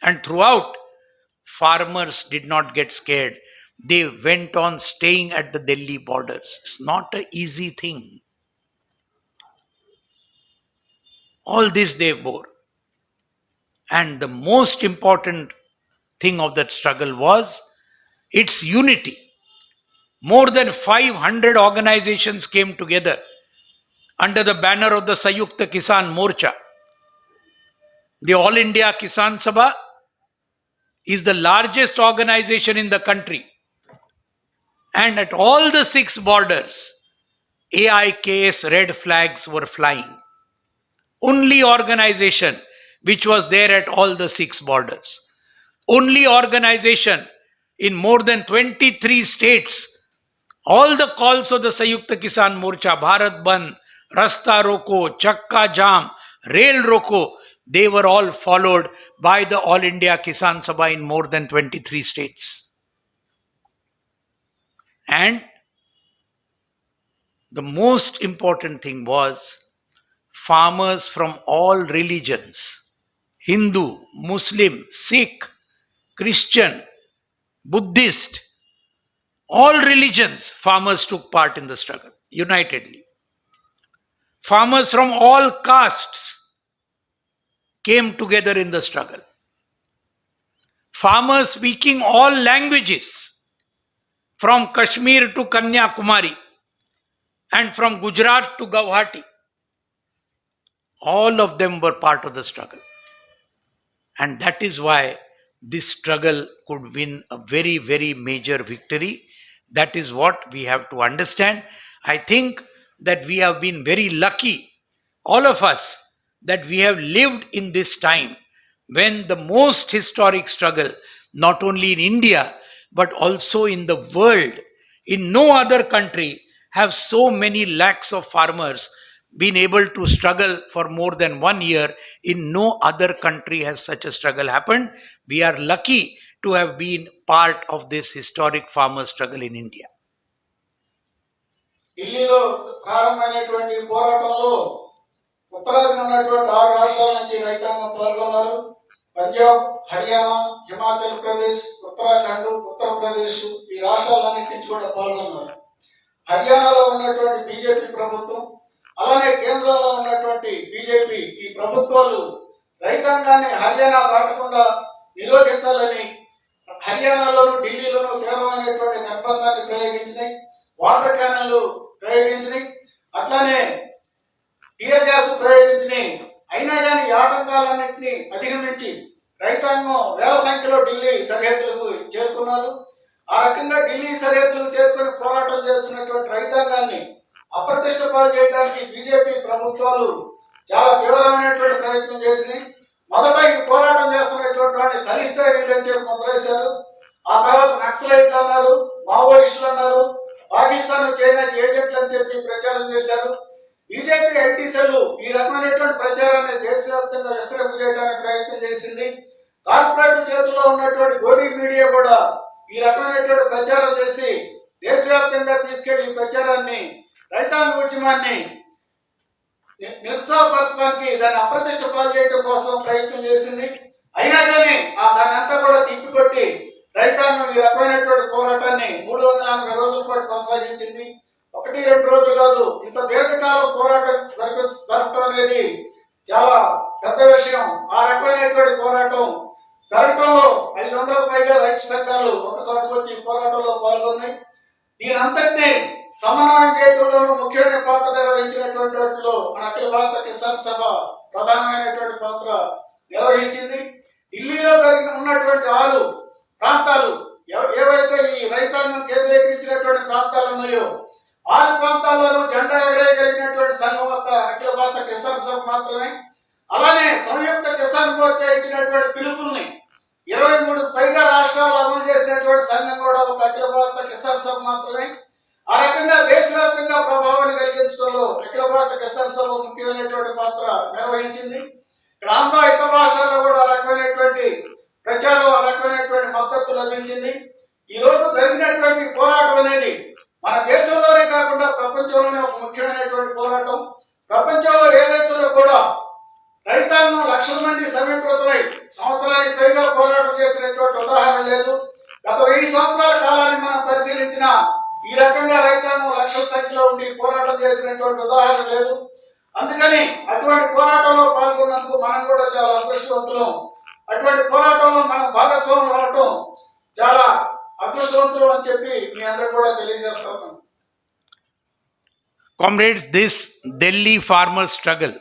[SPEAKER 1] and throughout, farmers did not get scared. They went on staying at the Delhi borders. It's not an easy thing. All this they bore. And the most important thing of that struggle was its unity. More than 500 organizations came together under the banner of the Sayukta Kisan Morcha. The All India Kisan Sabha is the largest organization in the country. And at all the 6 borders, AIK's red flags were flying. Only organization which was there at all the 6 borders. Only organization in more than 23 states. All the calls of the Sayukta Kisan Morcha, Bharat Bandh, Rasta Roko, Chakka Jam, Rail Roko, they were all followed by the All India Kisan Sabha in more than 23 states. And the most important thing was farmers from all religions, Hindu, Muslim, Sikh, Christian, Buddhist, all religions, farmers took part in the struggle unitedly. Farmers from all castes came together in the struggle. Farmers speaking all languages, from Kashmir to Kanyakumari and from Gujarat to Guwahati, all of them were part of the struggle. And that is why this struggle could win a very, very major victory. That is what we have to understand. I think that we have been very lucky, all of us, that we have lived in this time when the most historic struggle, not only in India, but also in the world, in no other country have so many lakhs of farmers been able to struggle for more than 1 year. In no other country has such a struggle happened. We are lucky to have been part of this historic farmer struggle in India.
[SPEAKER 2] ఢిల్లీలో ప్రారంభమైనటువంటి పోరాటంలో ఉత్తరాదిన ఉన్నటువంటి 6 రాష్ట్రాల నుంచి రైతాంగం పాల్గొన్నారు. పంజాబ్, హర్యానా, హిమాచల్ ప్రదేశ్, ఉత్తరాఖండ్, ఉత్తరప్రదేశ్ ఈ రాష్ట్రాలన్నింటి నుంచి కూడా పాల్గొన్నారు. హర్యానాలో ఉన్నటువంటి బీజేపీ ప్రభుత్వం, అలానే కేంద్రంలో ఉన్నటువంటి బీజేపీ ఈ ప్రభుత్వాలు రైతాంగాన్ని హర్యానా దాటకుండా నిరోధించాలని హర్యానాలోను ఢిల్లీలోను తీవ్రమైనటువంటి నిర్బంధాన్ని ప్రయోగించినాయి. వాటర్ క్యానన్లు ప్రయోగించినాయి, అట్లానే టీయర్ గ్యాస్ ప్రయోగించినాయి. అయినా కానీ ఈ ఆటంకాలన్నింటినీ అధిగమించి రైతాంగం వేల సంఖ్యలో ఢిల్లీ సరిహద్దులకు చేరుకున్నారు. ఆ రకంగా ఢిల్లీ సరిహద్దులకు చేరుకొని పోరాటం చేస్తున్నటువంటి రైతాంగాన్ని అప్రతిష్ట పాలు చేయడానికి బీజేపీ ప్రభుత్వాలు చాలా తీవ్రమైనటువంటి ప్రయత్నం చేసి మొదట ఈ పోరాటం చేస్తున్నటువంటి వాడిని కలిస్తే వీళ్ళని చెప్పి మొదలేశారు. ఆ తర్వాత నక్సలైట్లు అన్నారు, మావోయిస్టులు అన్నారు, పాకిస్తాన్ చైనాకి ఏజెంట్లు అని చెప్పి ప్రచారం చేశారు. బీజేపీ ఐటీ సెల్ ఈ రకమైనటువంటి ప్రచారాన్ని దేశవ్యాప్తంగా విస్తరింపజేయడానికి ప్రయత్నం చేసింది. కార్పొరేట్ చేతుల్లో ఉన్నటువంటి గోడీ మీడియా కూడా ఈ రకమైనటువంటి ప్రచారం చేసి దేశవ్యాప్తంగా తీసుకెళ్లి ఈ ప్రచారాన్ని రైతాంగ ఉద్యమాన్ని నిరుత్సాహపరచడానికి దాన్ని అప్రతిష్ట పాలు చేయడం కోసం ప్రయత్నం చేసింది. అయినా కానీ దాన్ని అంతా కూడా తిప్పికొట్టి రైతాంగం ఈ రకమైనటువంటి పోరాటాన్ని 340 రోజుల పాటు కొనసాగించింది. 1-2 రోజులు కాదు, ఇంత దీర్ఘకాలం పోరాటం జరపడం అనేది చాలా పెద్ద విషయం. ఆ రకమైనటువంటి పోరాటం జరగడంలో 500కు పైగా రైతు సంఘాలు ఒక చోటకు వచ్చి పోరాటంలో పాల్గొన్నాయి. దీని అంతటినీ సమన్వయం చేయడంలోనూ ముఖ్యమైన పాత్ర నిర్వహించినటువంటి వాటిలో మన అఖిల భారత కిసాన్ సభ ప్రధానమైనటువంటి పాత్ర నిర్వహించింది. ఢిల్లీలో ఉన్నటువంటి 6 ప్రాంతాలు ఏవైతే ఈ రైతాంగం కేంద్రీకరించినటువంటి ప్రాంతాలు ఉన్నాయో 6 ప్రాంతాల్లోనూ జెండా ఎగరేయగలిగినటువంటి సంఘం ఒక అఖిల భారత కిసాన్ సభ మాత్రమే. అలానే సంయుక్త కిసాన్ మోర్చా ఇచ్చినటువంటి పిలుపుల్ని 23కు పైగా రాష్ట్రాలు అమలు చేసినటువంటి సంఘం కూడా ఒక అఖిల భారత కిసాన్ సభ మాత్రమే. ఆ రకంగా దేశవ్యాప్తంగా ప్రభావాన్ని కలిగించడంలో అఖిల భారత కిసాన్ సభ ముఖ్యమైనటువంటి పాత్ర నిర్వహించింది. ఇక్కడ ఆంధ్ర ఇతర రాష్ట్రాల్లో కూడా ఆ రకమైనటువంటి ప్రచారం, ఆ రకమైనటువంటి మద్దతు లభించింది. ఈ రోజు జరిగినటువంటి పోరాటం అనేది మన దేశంలోనే కాకుండా ప్రపంచంలోనే ఒక ముఖ్యమైనటువంటి పోరాటం. ప్రపంచంలో ఏ దేశంలో కూడా రైతాంగం లక్షల మంది సమీకృతమై సంవత్సరానికి పైగా పోరాటం చేసినటువంటి ఉదాహరణ లేదు. గత 1000 సంవత్సరాల కాలాన్ని మనం పరిశీలించిన ఈ రకంగా రైతాంగం లక్షల సంఖ్యలో ఉండి పోరాటం చేసినటువంటి ఉదాహరణ లేదు. అందుకని అటువంటి పోరాటంలో పాల్గొన్నందుకు మనం కూడా చాలా అదృష్టవంతులం. అటువంటి పోరాటంలో మనం భాగస్వాములు అవటం చాలా అదృష్టవంతులు అని చెప్పి మీ అందరూ కూడా తెలియజేస్తా ఉన్నాను.
[SPEAKER 1] Comrades, this Delhi farmer struggle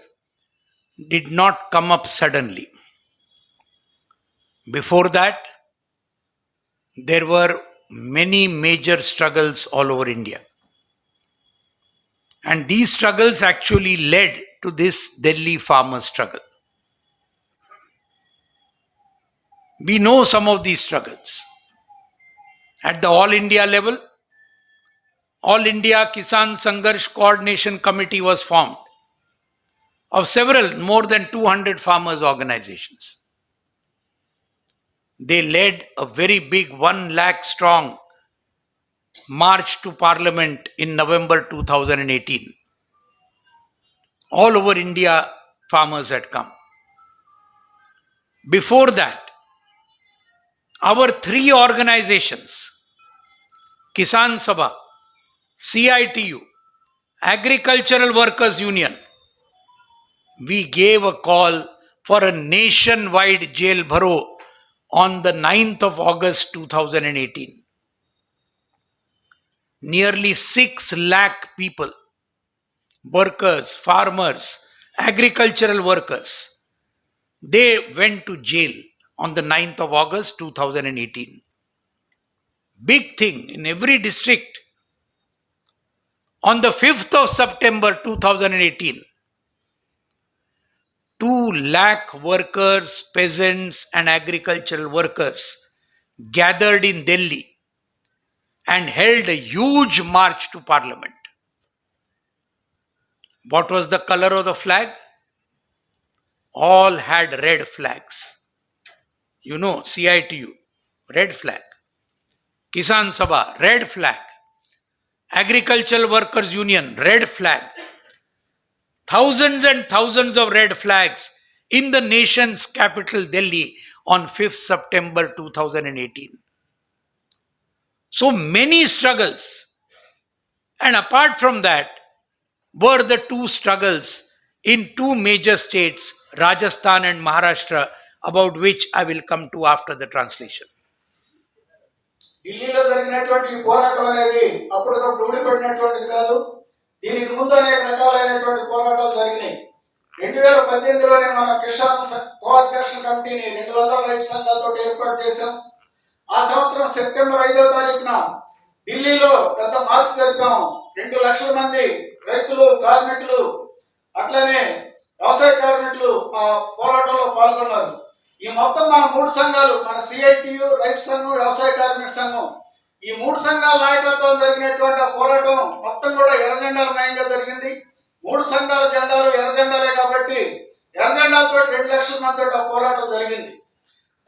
[SPEAKER 1] did not come up suddenly. Before that, there were many major struggles all over India. And these struggles actually led to this Delhi farmer struggle. We know some of these struggles. At the All India level, All India Kisan Sangharsh Coordination Committee was formed of several, more than 200 farmers' organizations. They led a very big 1 lakh strong march to Parliament in November 2018. All over India, farmers had come. Before that, our 3 organizations, Kisan Sabha, CITU, Agricultural Workers Union, we gave a call for a nationwide jail bharo on the 9th of August 2018. Nearly 6 lakh people, workers, farmers, agricultural workers, they went to jail on the 9th of August 2018. Big thing in every district. On the 5th of September 2018, 2 lakh workers, peasants and agricultural workers gathered in Delhi and held a huge march to Parliament. What was the color of the flag? All had red flags. You know, CITU, red flag. Kisan Sabha, red flag. Agricultural Workers Union, red flag. Thousands and thousands of red flags in the nation's capital, Delhi, on 5th September 2018. So many struggles. And apart from that, were the 2 struggles in 2 major states, Rajasthan and Maharashtra, about which I will come to after the translation.
[SPEAKER 2] ఢిల్లీలో జరిగినటువంటి ఈ పోరాటం అనేది అప్పటికప్పుడు ఊడిపడినటువంటిది కాదు. దీనికి ముందు అనేక రకాలైనటువంటి పోరాటాలు జరిగినాయి. 2018లోనే మనం కిసాన్ కోఆర్డినేషన్ కమిటీని 200 రైతు సంఘాలతో ఏర్పాటు చేశాం. ఆ సంవత్సరం సెప్టెంబర్ 5వ తారీఖున ఢిల్లీలో పెద్ద మార్పు జరిపాం. 2 లక్షల మంది రైతులు, కార్మికులు, అట్లనే వ్యవసాయ కార్మికులు ఆ పోరాటంలో పాల్గొన్నారు. ఈ మొత్తం మన 3 సంఘాలు, మన సిఐటియు, రైతు సంఘం, వ్యవసాయ కార్మిక సంఘం, ఈ 3 సంఘాల నాయకత్వం జరిగినటువంటి ఆ పోరాటం మొత్తం కూడా ఎర్ర జెండాల మయంగా జరిగింది. 3 సంఘాల జెండాలు ఎర్ర జెండాలే కాబట్టి ఎర్ర జెండాలతో 2 లక్షల మందితో ఆ పోరాటం జరిగింది.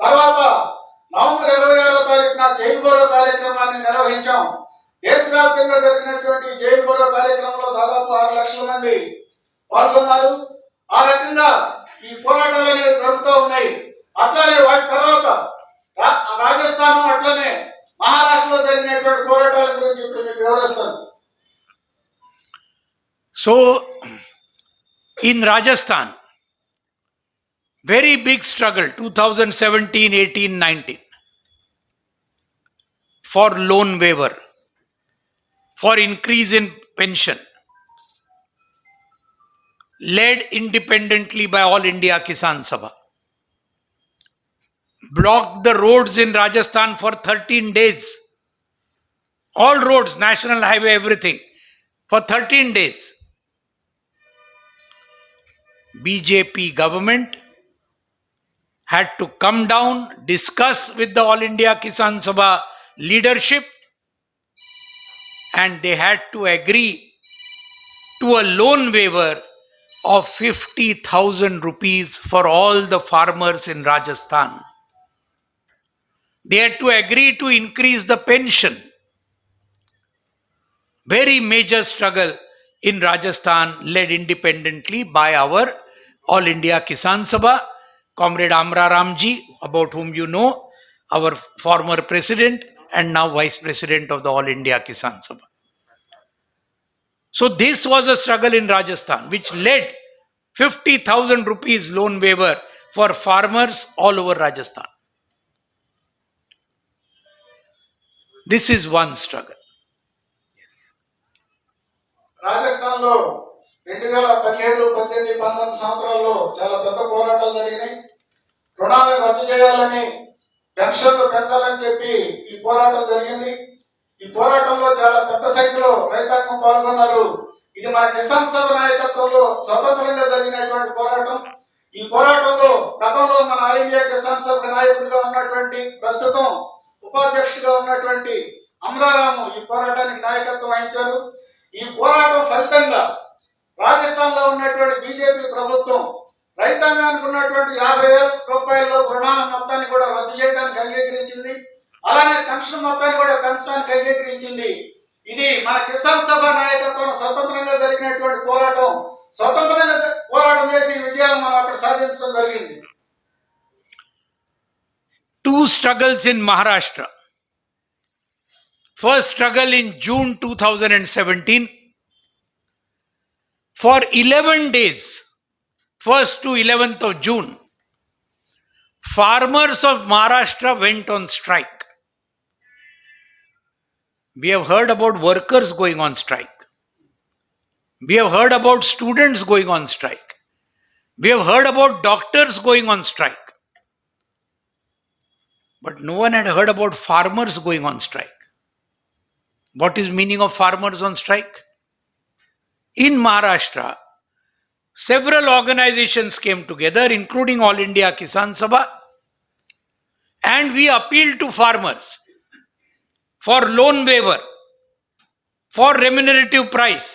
[SPEAKER 2] తర్వాత నవంబర్ 26వ తారీఖున జైలు బోరో కార్యక్రమాన్ని నిర్వహించాం. దేశవ్యాప్తంగా జరిగినటువంటి జైలు బోరో కార్యక్రమంలో దాదాపు 6 లక్షల మంది పాల్గొన్నారు. ఆ రకంగా ఈ పోరాటాలు అనేవి జరుగుతూ ఉన్నాయి. అట్లానే వాటి తర్వాత రాజస్థాన్ అట్లనే మహారాష్ట్రలో జరిగినటువంటి పోరాటాల గురించి ఇప్పుడు మీకు వివరిస్తాను.
[SPEAKER 1] So in Rajasthan, very big struggle 2017, 18, 19 for loan waiver, for increase in pension, led independently by All India Kisan Sabha. Blocked the roads in Rajasthan for 13 days. All roads, national highway, everything, for 13 days. BJP government had to come down, discuss with the All India Kisan Sabha leadership, and they had to agree to a loan waiver of 50,000 rupees for all the farmers in Rajasthan. They had to agree to increase the pension. Very major struggle in Rajasthan, led independently by our All India Kisan Sabha, Comrade Amra Ramji, about whom you know, our former president and now vice president of the All India Kisan Sabha. So this was a struggle in Rajasthan which led 50,000 rupees loan waiver for farmers all over Rajasthan. This is one struggle.
[SPEAKER 2] Rajasthan లో 2017, 18, 19 సంవత్సరాల్లో చాలా పెద్ద పోరాటాలు జరిగినాయి. రుణాలను రద్దు చేయాలని, పెన్షన్లు పెంచాలని చెప్పి ఈ పోరాటం జరిగింది. ఈ పోరాటంలో చాలా పెద్ద సంఖ్యలో రైతాంగం పాల్గొన్నారు. ఇది మన కిసాన్ సభ నాయకత్వంలో స్వతంత్రంగా జరిగినటువంటి పోరాటం. ఈ పోరాటంలో గతంలో మన ఆల్ ఇండియా కిసాన్ సభ నాయకుడిగా ఉన్నటువంటి, ప్రస్తుతం ఉపాధ్యక్షుడిగా ఉన్నటువంటి అమరారాము ఈ పోరాటానికి నాయకత్వం వహించారు. ఈ పోరాటం ఫలితంగా రాజస్థాన్ లో ఉన్నటువంటి బీజేపీ ప్రభుత్వం రైతాంగానికి ఉన్నటువంటి 50,000 రూపాయల రుణాల మొత్తాన్ని కూడా రద్దు చేయడానికి అంగీకరించింది. అలానే పెన్షన్ మొత్తాన్ని కూడా పెంచడానికి అంగీకరించింది. ఇది మన కిసాన్ సభ నాయకత్వం స్వతంత్రంగా జరిగినటువంటి పోరాటం. స్వతంత్రంగా పోరాటం చేసి విజయాలు మనం అక్కడ సాధించడం జరిగింది.
[SPEAKER 1] Two struggles in Maharashtra. First struggle in June 2017. For 11 days, 1st to 11th of June, farmers of Maharashtra went on strike. We have heard about workers going on strike. We have heard about students going on strike. We have heard about doctors going on strike. But no one had heard about farmers going on strike. What is meaning of farmers on strike? In Maharashtra, several organizations came together, including All India Kisan Sabha, and we appealed to farmers for loan waiver, for remunerative price.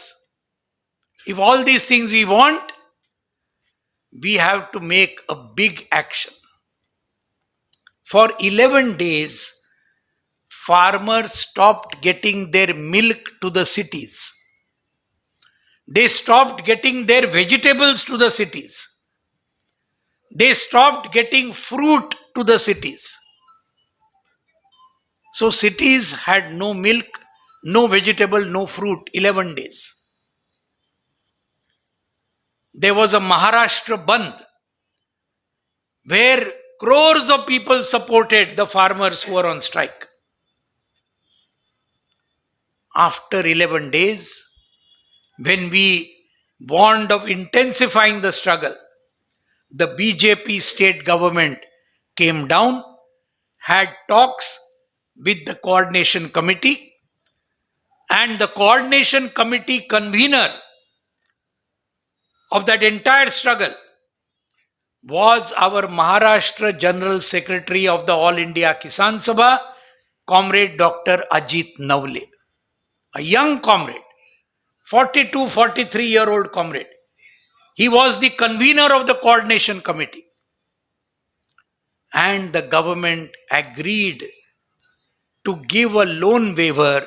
[SPEAKER 1] If all these things we want, we have to make a big action. For 11 days, farmers stopped getting their milk to the cities. They stopped getting their vegetables to the cities. They stopped getting fruit to the cities. So cities had no milk, no vegetable, no fruit, 11 days. There was a Maharashtra Bandh where crores of people supported the farmers who were on strike. After 11 days, when we warned of intensifying the struggle, the BJP state government came down, had talks with the coordination committee, and the coordination committee convener of that entire struggle was our Maharashtra General Secretary of the All India Kisan Sabha, Comrade Dr. Ajit Navle, a young comrade, 42, 43-year-old comrade. He was the convener of the coordination committee. And the government agreed to give a loan waiver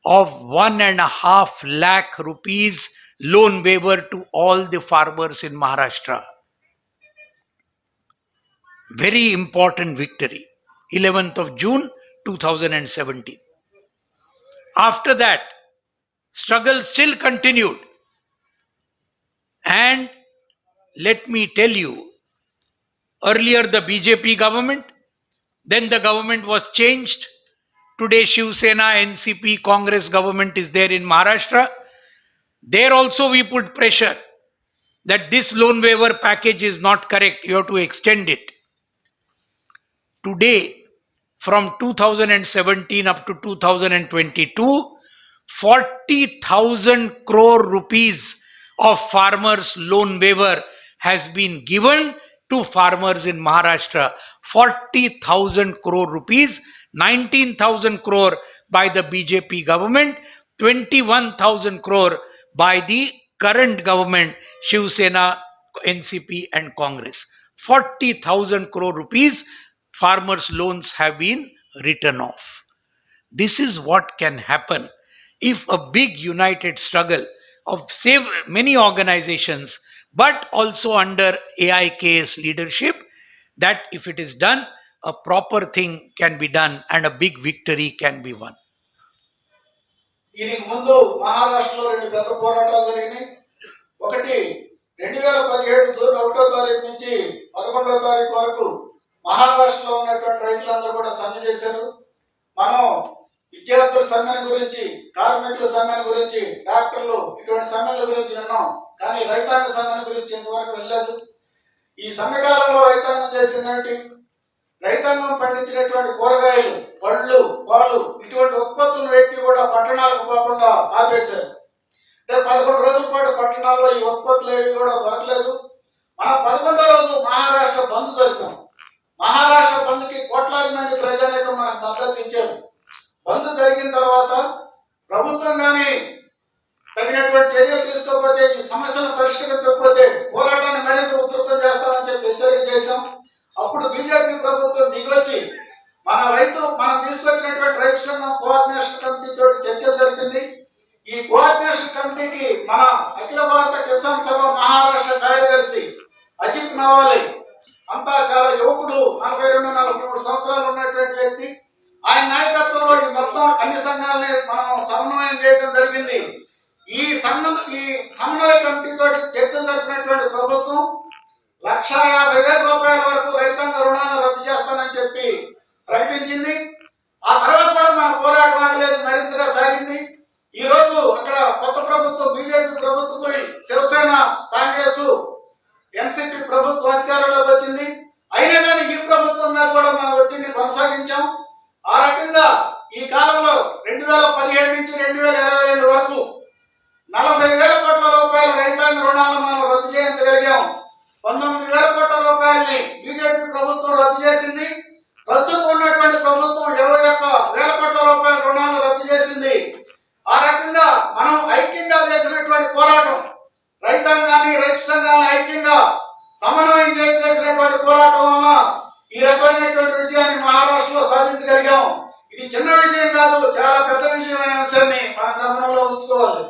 [SPEAKER 1] of 1.5 lakh rupees loan waiver to all the farmers in Maharashtra. Very important victory. 11th of June 2017. After that, struggle still continued. And let me tell you, earlier the BJP government, then the government was changed. Today Shiv Sena, NCP, Congress government is there in Maharashtra. There also we put pressure that this loan waiver package is not correct. You have to extend it. Today, from 2017 up to 2022, 40,000 crore rupees of farmers' loan waiver has been given to farmers in Maharashtra. 40,000 crore rupees, 19,000 crore by the BJP government, 21,000 crore by the current government, Shiv Sena, NCP and Congress. 40,000 crore rupees farmers' loans have been written off. This is what can happen if a big united struggle of save many organizations, but also under AIK's leadership, that if it is done, a proper thing can be done and a big victory can be won.
[SPEAKER 2] దీనికి ముందు మహారాష్ట్రలో రెండు పెద్ద పోరాటాలు జరిగినాయి. ఒకటి 2017 June 1వ తారీఖు నుంచి 11వ తారీఖు వరకు మహారాష్ట్రలో ఉన్నటువంటి రైతులందరూ కూడా సమ్మె చేశారు. మనం విద్యార్థుల సమ్మెల గురించి, కార్మికుల సమ్మెల గురించి, డాక్టర్లు ఇటువంటి సమ్మెల గురించి విన్నాం, కానీ రైతాంగ సమ్మెల గురించి ఇంతవరకు వెళ్ళలేదు. ఈ సమ్మె కాలంలో రైతాంగం చేసిందేంటి? రైతాంగం పండించినటువంటి కూరగాయలు, పళ్ళు, పాలు ఇటువంటి ఉత్పత్తులను పెట్టి కూడా పట్టణాలకు పోకుండా ఆపేశారు. అంటే 11 రోజుల పాటు పట్టణాల్లో ఈ ఉత్పత్తులు ఏవి కూడా దొరకలేదు. మనం 11వ రోజు మహారాష్ట్ర బంద్ జరిపాం. మహారాష్ట్ర బంద్కి కోట్లాది మంది ప్రజానీకం మనకు మద్దతు ఇచ్చారు. బంద్ జరిగిన తర్వాత ప్రభుత్వం కానీ తగినటువంటి చర్యలు తీసుకోకపోతే, ఈ సమస్యను పరిష్కరించకపోతే పోరాటాన్ని మరింత ఉధృతం చేస్తామని చెప్పి హెచ్చరిక చేశాం. అప్పుడు బీజేపీ ప్రభుత్వం దిగొచ్చి మనం తీసుకొచ్చినటువంటి రైతు సంఘం కోఆర్డినేషన్ కమిటీ తోటి చర్చ జరిపింది. ఈ కోఆర్డినేషన్ కమిటీకి మన అఖిల భారత కిసాన్ సభ మహారాష్ట్ర కార్యదర్శి అజిత్ నవాలే, అంతా చాలా యువకుడు, 42-43 సంవత్సరాలు ఉన్నటువంటి వ్యక్తి. ఆయన నాయకత్వంలో ఈ మొత్తం అన్ని సంఘాలని మనం సమన్వయం చేయడం జరిగింది. ఈ సమన్వయ కమిటీ తోటి చర్చలు జరిపినటువంటి ప్రభుత్వం 1,50,000 రూపాయల వరకు రైతాంగ రుణాలను రద్దు చేస్తానని చెప్పి ప్రకటించింది. ఆ తర్వాత కూడా మన పోరాటం ఆగలేదు, మరింతగా సాగింది. ఈ రోజు అక్కడ కొత్త ప్రభుత్వం, బీజేపీ ప్రభుత్వం పోయి శివసేన, కాంగ్రెస్, ఎన్సీపీ ప్రభుత్వం అధికారంలోకి వచ్చింది. అయినా కానీ ఈ ప్రభుత్వం మీద కూడా మన ఒత్తిడిని కొనసాగించాం. ఆ రకంగా ఈ కాలంలో 2017 నుంచి 2022 వరకు 40,000 కోట్ల రూపాయల రైతాంగ రుణాలను మనం రద్దు చేయించగలిగాం. 19,000 కోట్ల రూపాయలని బీజేపీ ప్రభుత్వం రద్దు చేసింది. ప్రస్తుతం ఉన్నటువంటి ప్రభుత్వం 21,000 కోట్ల రూపాయల రుణాలను రద్దు చేసింది. ఆ రకంగా మనం ఐక్యంగా చేసినటువంటి పోరాటం, రైతాంగాన్ని, రైతు సంఘాన్ని ఐక్యంగా సమన్వయం చేసినటువంటి పోరాటం వల్ల ఈ రకమైనటువంటి విజయాన్ని మహారాష్ట్రలో సాధించగలిగాం. ఇది చిన్న విజయం కాదు, చాలా పెద్ద విజయం అనే అంశాన్ని మన గమనంలో ఉంచుకోవాలి.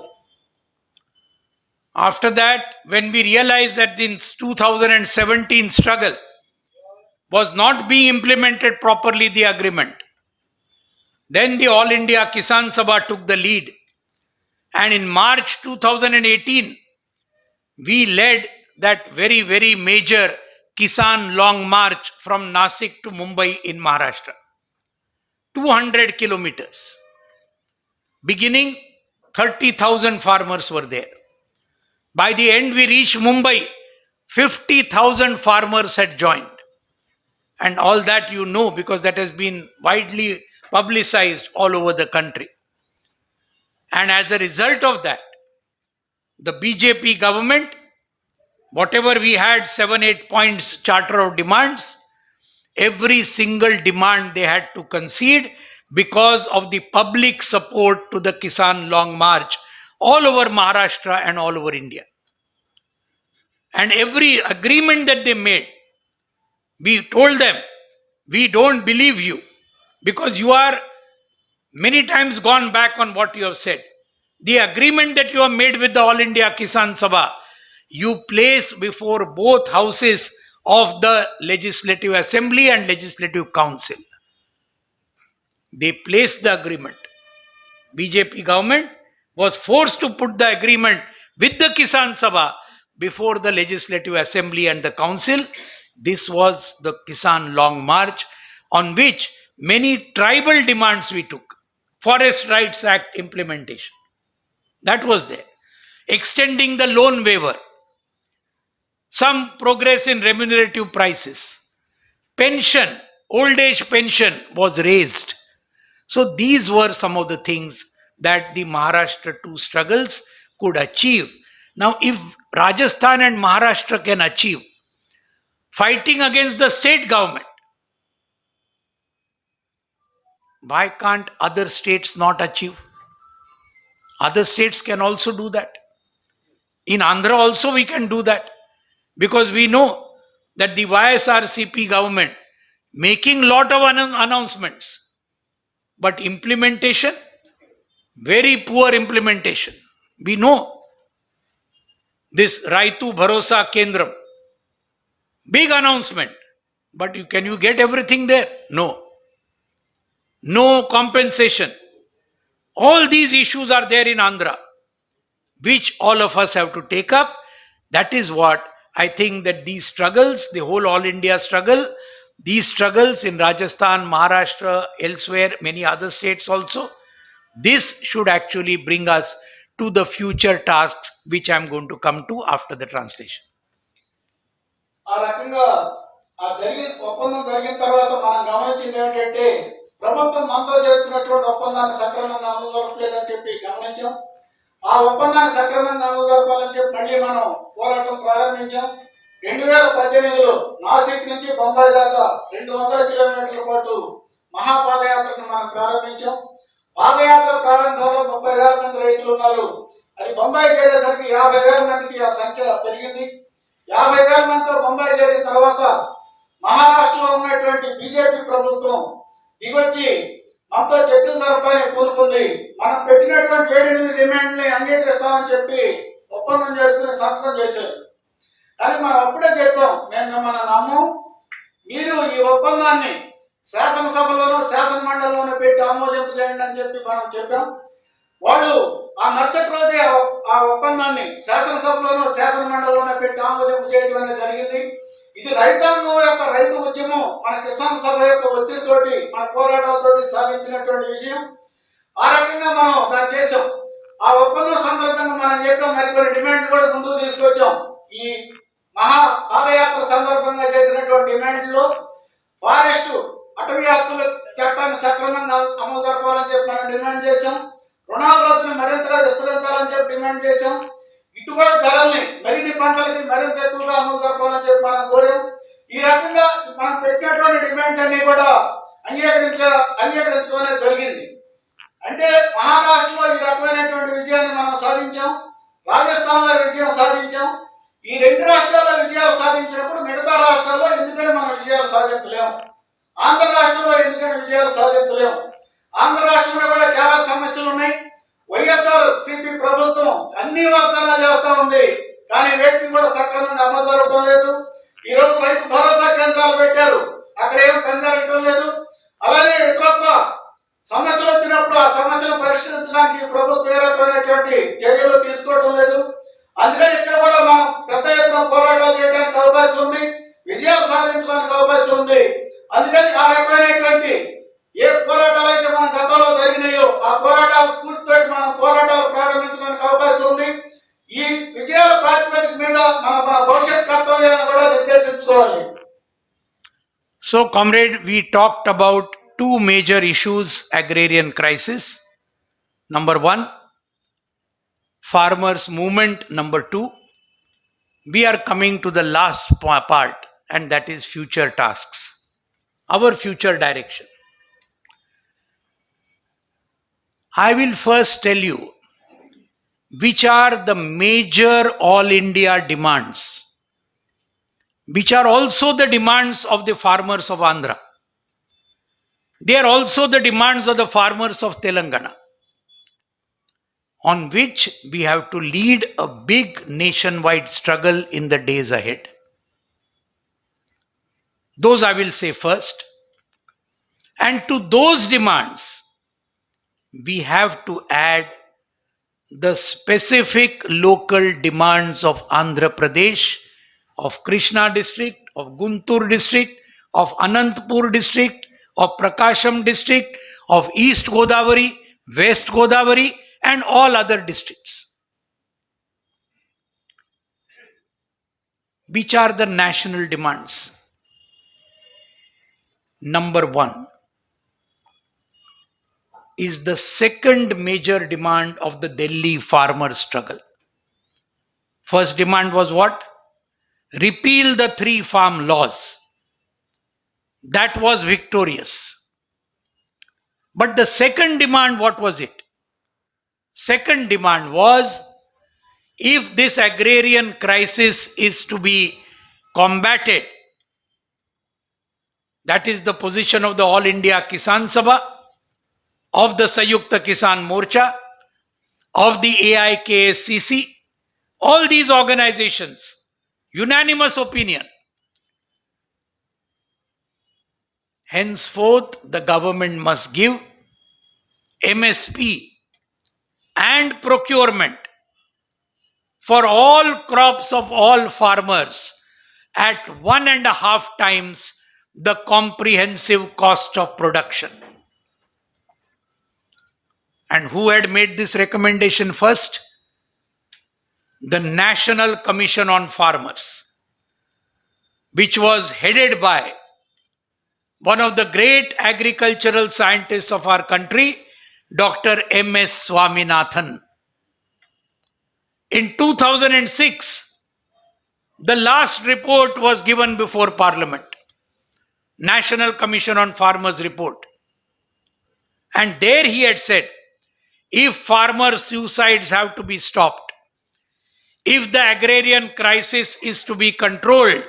[SPEAKER 1] After that, when we realized that this 2017 struggle was not being implemented properly, the agreement, then the All India Kisan Sabha took the lead. And in March 2018, we led that very, very major Kisan Long March from Nasik to Mumbai in Maharashtra. 200 kilometers. Beginning, 30,000 farmers were there. By the end, we reached Mumbai. 50,000 farmers had joined. And all that you know, because that has been widely publicized all over the country. And as a result of that, the BJP government, whatever we had, 7-8 points charter of demands, every single demand they had to concede because of the public support to the Kisan Long March all over Maharashtra and all over India. And every agreement that they made, we told them, we don't believe you because you are many times gone back on what you have said. The agreement that you have made with the All India Kisan Sabha, you place before both houses of the Legislative Assembly and Legislative Council. They placed the agreement. BJP government was forced to put the agreement with the Kisan Sabha before the Legislative Assembly and the Council. This was the Kisan Long March, on which many tribal demands we took. Forest Rights Act implementation, that was there. Extending the loan waiver. Some progress in remunerative prices. Pension, old age pension was raised. So these were some of the things that the Maharashtra 2 struggles could achieve. Now, if Rajasthan and Maharashtra can achieve, fighting against the state government, why can't other states not achieve? Other states can also do that. In Andhra also we can do that, because we know that the YSRCP government making lot of announcements, but implementation Very poor implementation. We know this Raitu Bharosa Kendram, big announcement. But can you get everything there? No. No compensation. All these issues are there in Andhra, which all of us have to take up. That is what I think, that these struggles, the whole all India struggle, these struggles in Rajasthan, Maharashtra, elsewhere, many other states also, this should actually bring us to the future tasks, which I'm going to come to after the translation.
[SPEAKER 2] ఆ రకంగా ఆ జరిగిన ఒప్పందం జరిగిన తర్వాత మనం గమనించింది ఏంటంటే ప్రభుత్వం మనతో చేసుకున్నటువంటి ఒప్పందాన్ని సక్రమంగా అమలు జరపలేదని చెప్పి గమనించాం. ఆ ఒప్పందాన్ని సక్రమంగా అమలు జరపాలని చెప్పి మళ్ళీ మనం పోరాటం ప్రారంభించాం. 2018లో నాసిక్ నుంచి బొంబాయి దాకా 200 కిలోమీటర్ల పాటు మహాపాదయాత్రను మనం ప్రారంభించాం. పాదయాత్ర ప్రారంభంలో 30,000 మంది రైతులు ఉన్నారు. అది బొంబాయి చేరేసరికి 50,000 మందికి ఆ సంఖ్య పెరిగింది. 50,000 మందితో బొంబాయి చేరిన తర్వాత మహారాష్ట్రలో ఉన్నటువంటి బీజేపీ ప్రభుత్వం దిగొచ్చి మనతో చర్చలు జరపడానికి కోరుకుంది. మనం పెట్టినటువంటి 7-8 డిమాండ్ని అంగీకరిస్తామని చెప్పి ఒప్పందం చేసుకుని సంతకం చేశారు. కానీ మనం అప్పుడే చెప్పాం, మేము మిమ్మల్ని నమ్మం, మీరు ఈ ఒప్పందాన్ని శాసనసభలోనూ శాసన మండలిలోనూ పెట్టి ఆమోదింపు చేయండి అని చెప్పి మనం చెప్పాం. వాళ్ళు ఆ మరుసటి రోజే ఆ ఒప్పందాన్ని శాసనసభలోనూ శాసన మండలిలోనూ పెట్టి ఆమోదింపు చేయడం అనేది జరిగింది. ఇది రైతాంగం యొక్క రైతు ఉద్యమం, మన కిసాన్ సభ యొక్క ఒత్తిడితోటి, మన పోరాటాలతోటి సాధించినటువంటి విషయం. ఆ రకంగా మనం దాన్ని చేసాం. ఆ ఒప్పందం సందర్భంగా మనం చెప్పాం, మరికొన్ని డిమాండ్లు కూడా ముందుకు తీసుకొచ్చాం. ఈ మహా పాదయాత్ర సందర్భంగా చేసినటువంటి డిమాండ్లో ఫారెస్ట్ అటవీ హక్కుల చట్టాన్ని సక్రమంగా అమలు జరపాలని చెప్పి మనం డిమాండ్ చేశాం. రుణాల రద్దుని మరింతగా విస్తరించాలని చెప్పి డిమాండ్ చేశాం. గిట్టుబాటు ధరల్ని మరిన్ని పంటలకి మరింత ఎక్కువగా అమలు జరపాలని చెప్పి మనం కోరాం. ఈ రకంగా మనం పెట్టినటువంటి డిమాండ్ అన్ని కూడా అంగీకరించడం అనేది జరిగింది. అంటే మహారాష్ట్రలో ఈ రకమైనటువంటి విజయాన్ని మనం సాధించాం, రాజస్థాన్లో విజయం సాధించాం. ఈ 2 రాష్ట్రాల్లో విజయాలు సాధించినప్పుడు మిగతా రాష్ట్రాల్లో ఎందుకని మనం విజయాలు సాధించలేము? ఆంధ్ర రాష్ట్రంలో ఎందుకని విజయాలు సాధించలేము? ఆంధ్ర రాష్ట్రంలో కూడా చాలా సమస్యలు ఉన్నాయి. వైఎస్ఆర్ సిపి ప్రభుత్వం అన్ని వాగ్దానాలు చేస్తా ఉంది, కానీ వేటిని కూడా సక్రమంగా అమలు జరపడం లేదు. ఈ రోజు రైతు భరోసా కేంద్రాలు పెట్టారు, అక్కడ ఏం పని జరగడం లేదు. అలానే ఇతరత్ర సమస్యలు వచ్చినప్పుడు ఆ సమస్యను పరిష్కరించడానికి ప్రభుత్వం ఏ రకమైనటువంటి చర్యలు తీసుకోవడం లేదు. అందుకని ఇక్కడ కూడా మనం పెద్ద ఎత్తున పోరాటాలు చేయడానికి అవకాశం ఉంది, విజయాలు సాధించడానికి అవకాశం ఉంది. అందుకని ఆ రకమైనటువంటి ఏ పోరాటాలు అయితే మన గతంలో జరిగినాయో ఆ పోరాటాల స్ఫూర్తితో మనం పోరాటాలు ప్రారంభించడానికి అవకాశం ఉంది. ఈ విజయాల ప్రాతిపదిక మీద మన భవిష్యత్ కర్తవ్యాన్ని కూడా నిర్దేశించుకోవాలి.
[SPEAKER 1] So, comrade, we talked about 2 major issues: agrarian crisis, number 1; farmers movement, number 2. We are coming to the last part, and that is future tasks, our future direction. I will first tell you which are the major all India demands, which are also the demands of the farmers of Andhra. They are also the demands of the farmers of Telangana, on which we have to lead a big nationwide struggle in the days ahead. Those I will say first. And to those demands, we have to add the specific local demands of Andhra Pradesh, of Krishna district, of Guntur district, of Anantapur district, of Prakasham district, of East Godavari, West Godavari, and all other districts. Which are the national demands? Number 1 is the second major demand of the Delhi farmer struggle. First demand was what? Repeal the 3 farm laws. That was victorious. But the second demand, what was it? Second demand was, if this agrarian crisis is to be combated, that is the position of the All India Kisan Sabha, of the Sayukta Kisan Morcha, of the AIKSCC, all these organizations, unanimous opinion. Henceforth, the government must give MSP and procurement for all crops of all farmers at 1.5 times the comprehensive cost of production. And who had made this recommendation first? The National Commission on Farmers, which was headed by one of the great agricultural scientists of our country, Dr. M.S. Swaminathan. In 2006, the last report was given before Parliament, National Commission on Farmers report. And there he had said, if farmer suicides have to be stopped, if the agrarian crisis is to be controlled,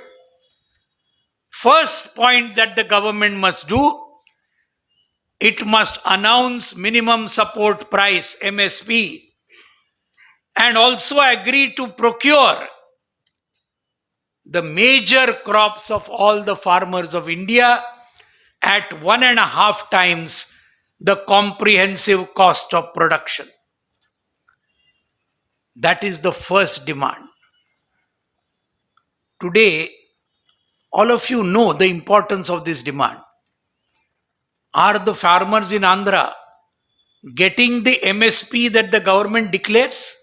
[SPEAKER 1] first point that the government must do, it must announce minimum support price, MSP, and also agree to procure the major crops of all the farmers of India at 1.5 times the comprehensive cost of production. That is the first demand. Today, all of you know the importance of this demand. Are the farmers in Andhra getting the MSP that the government declares?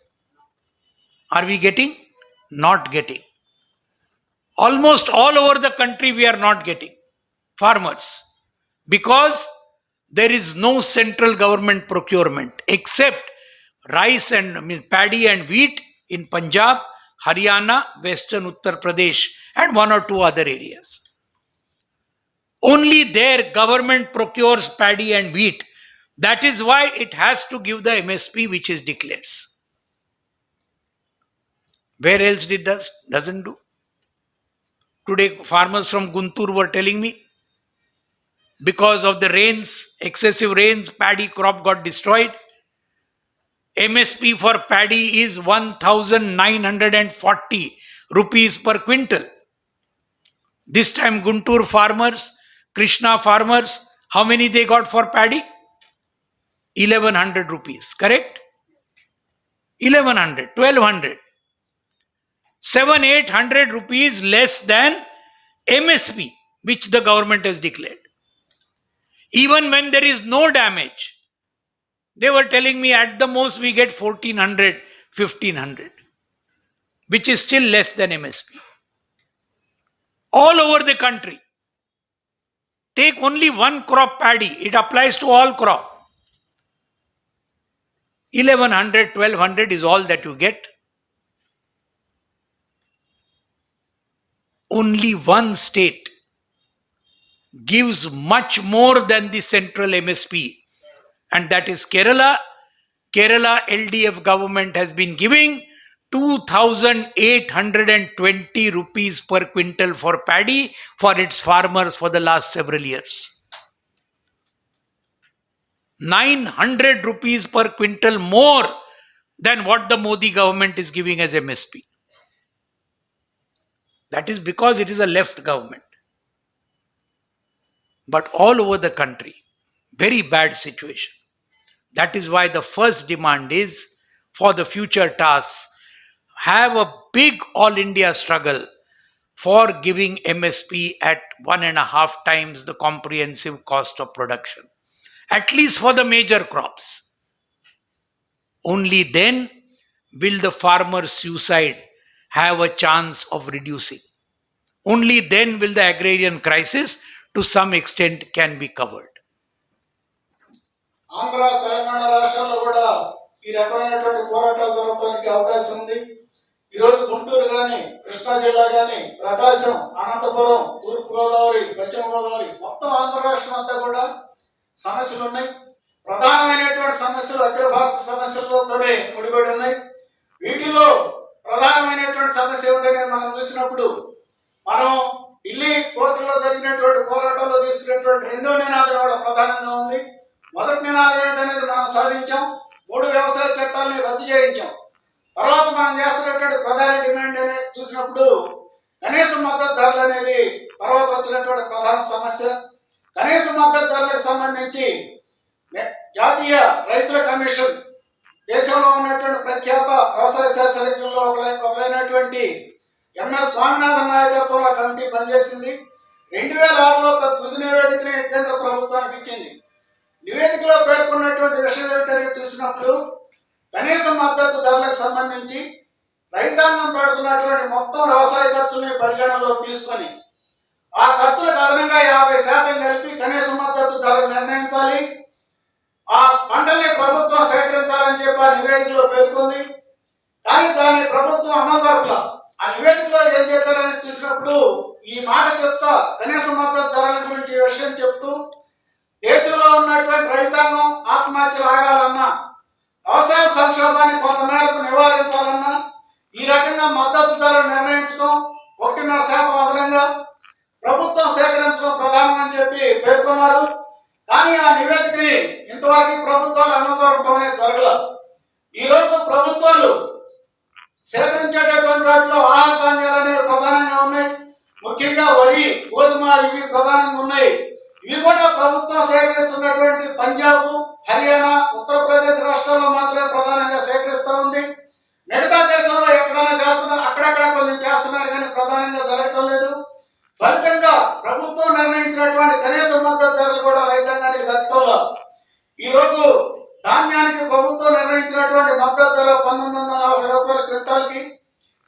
[SPEAKER 1] Are we getting? Not getting. Almost all over the country we are not getting farmers, because there is no central government procurement except rice and paddy and wheat in Punjab, Haryana, Western Uttar Pradesh, and one or two other areas. Only there government procures paddy and wheat. That is why it has to give the MSP which it declares. Where else it doesn't do? Today farmers from Guntur were telling me, because of the rains, excessive rains, paddy crop got destroyed. MSP for paddy is 1940 rupees per quintal. This time Guntur farmers, Krishna farmers, how many they got for paddy? 1100 rupees, correct? 1100, 1200. 700-800 rupees less than MSP, which the government has declared. Even when there is no damage, they were telling me at the most we get 1400, 1500, which is still less than MSP. All over the country. Take only one crop paddy, it applies to all crop. 1100, 1200 is all that you get. Only one state gives much more than the central MSP, and that is Kerala. Kerala LDF government has been giving 2,820 rupees per quintal for paddy for its farmers for the last several years. 900 rupees per quintal more than what the Modi government is giving as MSP. That is because it is a left government. But all over the country, very bad situation. That is why the first demand is, for the future tasks, have a big all India struggle for giving MSP at 1.5 times the comprehensive cost of production, at least for the major crops. Only then will the farmer's suicide have a chance of reducing. Only then will the agrarian crisis to some extent can be covered.
[SPEAKER 2] Andhra Telangana రాష్ట్రాల్లో కూడా ఈ రకమైనటువంటి పోరాటాలు జరగడానికి అవకాశం ఉంది. ఈరోజు గుంటూరు కానీ, కృష్ణా జిల్లా కానీ, ప్రకాశం, అనంతపురం, తూర్పు గోదావరి, పశ్చిమ గోదావరి, మొత్తం ఆంధ్ర రాష్ట్రం అంతా కూడా సమస్యలు ఉన్నాయి. ప్రధానమైనటువంటి సమస్యలు అఖిల భారత సమస్యలతోనే ముడిపడి ఉన్నాయి. వీటిలో ప్రధానమైనటువంటి సమస్య ఏమిటనే మనం చూసినప్పుడు, మనం ఢిల్లీ కోర్టులో జరిగినటువంటి పోరాటంలో తీసుకున్నటువంటి రెండో నినాదం కూడా ప్రధానంగా ఉంది. మొదటి నినాదం ఏంటనేది మనం సాధించాం. 3 వ్యవసాయ చట్టాలని రద్దు చేయించాం. తర్వాత మనం చేస్తున్నటువంటి ప్రధాన డిమాండ్ అనేది చూసినప్పుడు కనీస మద్దతు ధరలు అనేది తర్వాత వచ్చినటువంటి ప్రధాన సమస్య. కనీస మద్దతు ధరలకు సంబంధించి జాతీయ రైతుల కమిషన్, దేశంలో ఉన్నటువంటి ప్రఖ్యాత వ్యవసాయ శాస్త్రజ్ఞుల్లో ఒకరైనటువంటి ఎంఎస్ స్వామినాథన్ నాయకత్వంలో కమిటీ పనిచేసింది. 2006లో తుది నివేదికని కేంద్ర ప్రభుత్వానికి ఇచ్చింది. నివేదికలో పేర్కొన్నటువంటి విషయం ఏమిటనే చూసినప్పుడు కనీస మద్దతు ధరలకు సంబంధించి రైతాంగం పెడుతున్నటువంటి మొత్తం వ్యవసాయ ఖర్చుని పరిగణనలోకి తీసుకొని ఆ ఖర్చులకు అదనంగా 50% కలిపి కనీస మద్దతు ధర నిర్ణయించాలి. ఆ పంటని ప్రభుత్వం సేకరించాలని చెప్పి ఆ నివేదికలో పేర్కొంది. కానీ దాన్ని ప్రభుత్వం అమలు జరపల. ఆ నివేదికలో ఏం చెప్పారని చూసినప్పుడు ఈ మాట చెప్తా కనీస మద్దతు ధరల గురించి ఈ విషయం చెప్తూ దేశంలో ఉన్నటువంటి రైతాంగం ఆత్మహత్యలు ఆగాలన్నా, వ్యవసాయ సంక్షోభాన్ని కొంతమేరకు నివారించాలన్నా ఈ రకంగా మద్దతు ధరలు నిర్ణయించడం, 1.5% అదనంగా ప్రభుత్వం సేకరించడం ప్రధానం అని చెప్పి పేర్కొన్నారు. కానీ ఆ నివేదికని ఇంతవరకు ప్రభుత్వాలు అమలు జరపడం అనేది జరగలేదు. ఈ రోజు ప్రభుత్వాలు సేకరించేటటువంటి వాటిలో ఆహార ధాన్యాలు అనేవి ప్రధానంగా ఉన్నాయి. ముఖ్యంగా వరి, గోధుమ ఇవి ప్రధానంగా ఉన్నాయి. ఇవి కూడా ప్రభుత్వం సేకరిస్తున్నటువంటి పంజాబ్, హర్యానా, ఉత్తరప్రదేశ్ రాష్ట్రాల్లో మాత్రమే ప్రధానంగా సేకరిస్తూ ఉంది. మిగతా దేశంలో ఎక్కడైనా చేస్తున్నారు, అక్కడక్కడ కొంచెం చేస్తున్నారు, కానీ ప్రధానంగా జరగటం లేదు. ఫలితంగా ప్రభుత్వం నిర్ణయించినటువంటి కనీస మద్దతు ధరలు కూడా రైతాంగానికి దక్కటం లేదు. ఈ రోజు ధాన్యానికి ప్రభుత్వం నిర్ణయించినటువంటి మద్దతు ధర 1940 రూపాయల క్వింటాల్కి.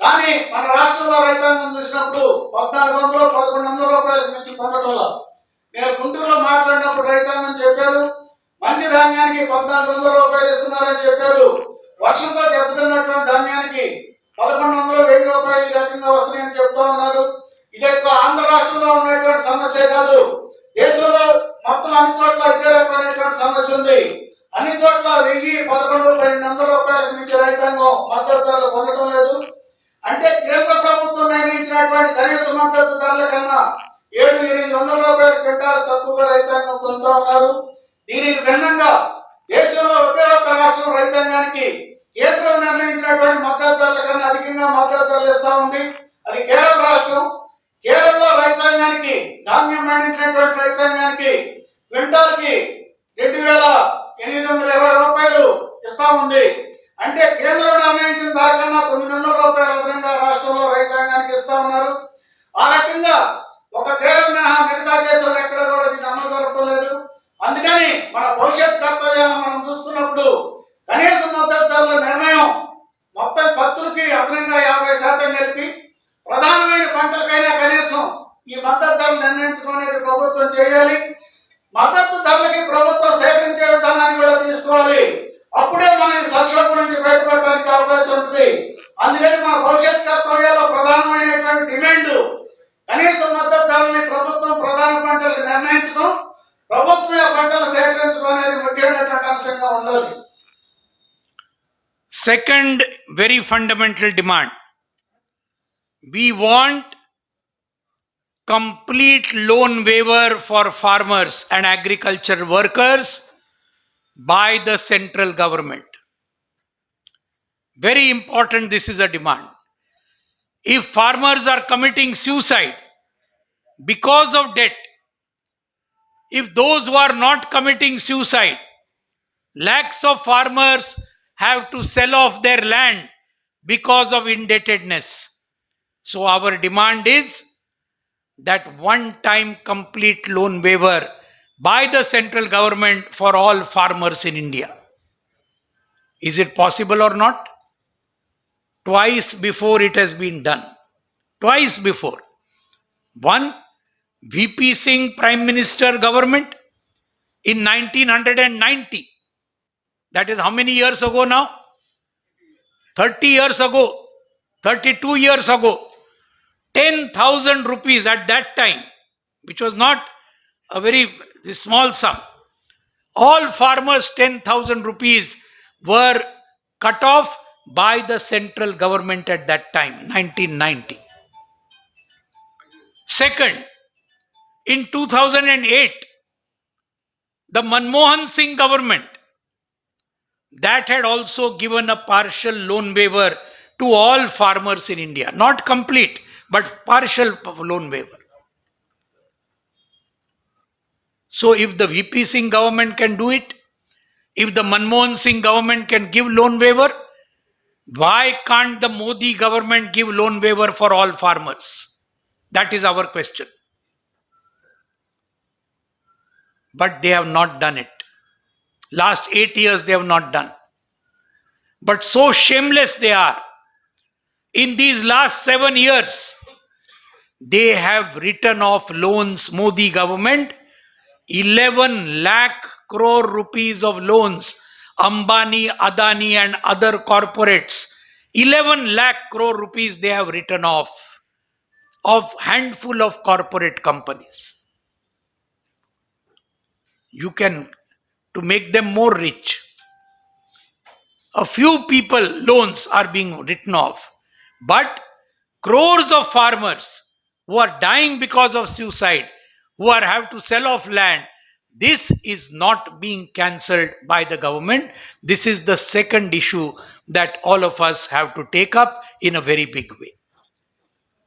[SPEAKER 2] కానీ మన రాష్ట్రంలో రైతాంగం చూసినప్పుడు 1400, 1100 రూపాయలకు మించి పొందటం లేదు. నేను గుంటూరులో మాట్లాడినప్పుడు రైతాంగం చెప్పారు, మంచి ధాన్యానికి 1400 రూపాయలు ఇస్తున్నారని చెప్పారు. వర్షంతో దెబ్బతిన్నటువంటి ధాన్యానికి 1100, 1000 రూపాయలు ఈ రకంగా వస్తున్నాయని చెప్తా ఉన్నారు. ఇది ఆంధ్ర రాష్ట్రంలో ఉన్నటువంటి సమస్య కాదు, దేశంలో మొత్తం అన్ని చోట్ల ఇదే రకమైనటువంటి సమస్య ఉంది. అన్ని చోట్ల 1000, 1100, 1200 రూపాయలకు మించి రైతాంగం మద్దతు ధరలు పొందడం లేదు. అంటే కేంద్ర ప్రభుత్వం నిర్ణయించినటువంటి కనీస మద్దతు ధరల కన్నా 700-800 రూపాయల క్వింటాలు తక్కువగా రైతాంగం పొందుతూ ఉన్నారు. దీనికి భిన్నంగా దేశంలో ఒకే ఒక్క రాష్ట్రం రైతాంగానికి కేంద్రం నిర్ణయించినటువంటి మద్దతు ధరల కన్నా అధికంగా మద్దతు ధరలు ఇస్తా ఉంది. అది కేరళ రాష్ట్రం. కేరళలో రైతాంగానికి, ధాన్యం పండించినటువంటి రైతాంగానికి క్వింటాల్కి 2820 రూపాయలు ఇస్తా ఉంది. అంటే కేంద్రం నిర్ణయించిన ధర కన్నా 900 రూపాయలు అదనంగా రాష్ట్రంలో రైతాంగానికి ఇస్తా ఉన్నారు. ఆ రకంగా ఒక కేరళ మినహా మిగతా దేశాలు ఎక్కడ కూడా దీన్ని అమలు జరపడం లేదు. అందుకని మన భవిష్యత్ కర్తవ్యాలను మనం చూసుకున్నప్పుడు కనీస మద్దతు ధరల నిర్ణయం మొత్తం ఖర్చులకి అదనంగా 50% కలిపి ప్రధానమైన పంటలకైనా కనీసం ఈ మద్దతు ధరలు నిర్ణయించడం అనేది ప్రభుత్వం చేయాలి. మద్దతు ధరలకి ప్రభుత్వం సేకరించే విధానాన్ని కూడా తీసుకోవాలి. అప్పుడే మనం ఈ సంక్షోభం నుంచి బయటపడడానికి అవకాశం ఉంటుంది. అందుకని మన భవిష్యత్ కర్తవ్యాల్లో ప్రధానమైనటువంటి డిమాండ్ కనీస మద్దతు ధరల్ని ప్రభుత్వం ప్రధాన పంటలకు నిర్ణయించడం, ప్రభుత్వం ఆ పంటలు సేకరించడం అనేది ముఖ్యమైనటువంటి అంశంగా ఉండాలి.
[SPEAKER 1] Second very fundamental demand, we want complete loan waiver for farmers and agriculture workers by the central government. Very important, this is a demand. If farmers are committing suicide because of debt, if those who are not committing suicide, lakhs of farmers have to sell off their land because of indebtedness. So our demand is that one-time complete loan waiver by the central government for all farmers in India. Is it possible or not? Twice before it has been done. Twice before. One, VP Singh Prime Minister government in 1990. That is how many years ago now? 30 years ago, 32 years ago. 10,000 rupees at that time, which was not a very small sum. All farmers, 10,000 rupees were cut off by the central government at that time, 1990. Second, in 2008, the Manmohan Singh government that had also given a partial loan waiver to all farmers in India. Not complete, but partial loan waiver. So if the VP Singh government can do it, if the Manmohan Singh government can give loan waiver, why can't the Modi government give loan waiver for all farmers? That is our question. But they have not done it. Last 8 years they have not done. But so shameless they are. In these last 7 years, they have written off loans, Modi government, 11 lakh crore rupees of loans, Ambani, Adani and other corporates, 11 lakh crore rupees they have written off of handful of corporate companies. You can, to make them more rich, a few people loans are being written off, but crores of farmers who are dying because of suicide, who are have to sell off land, this is not being cancelled by the government. This is the second issue that all of us have to take up in a very big way.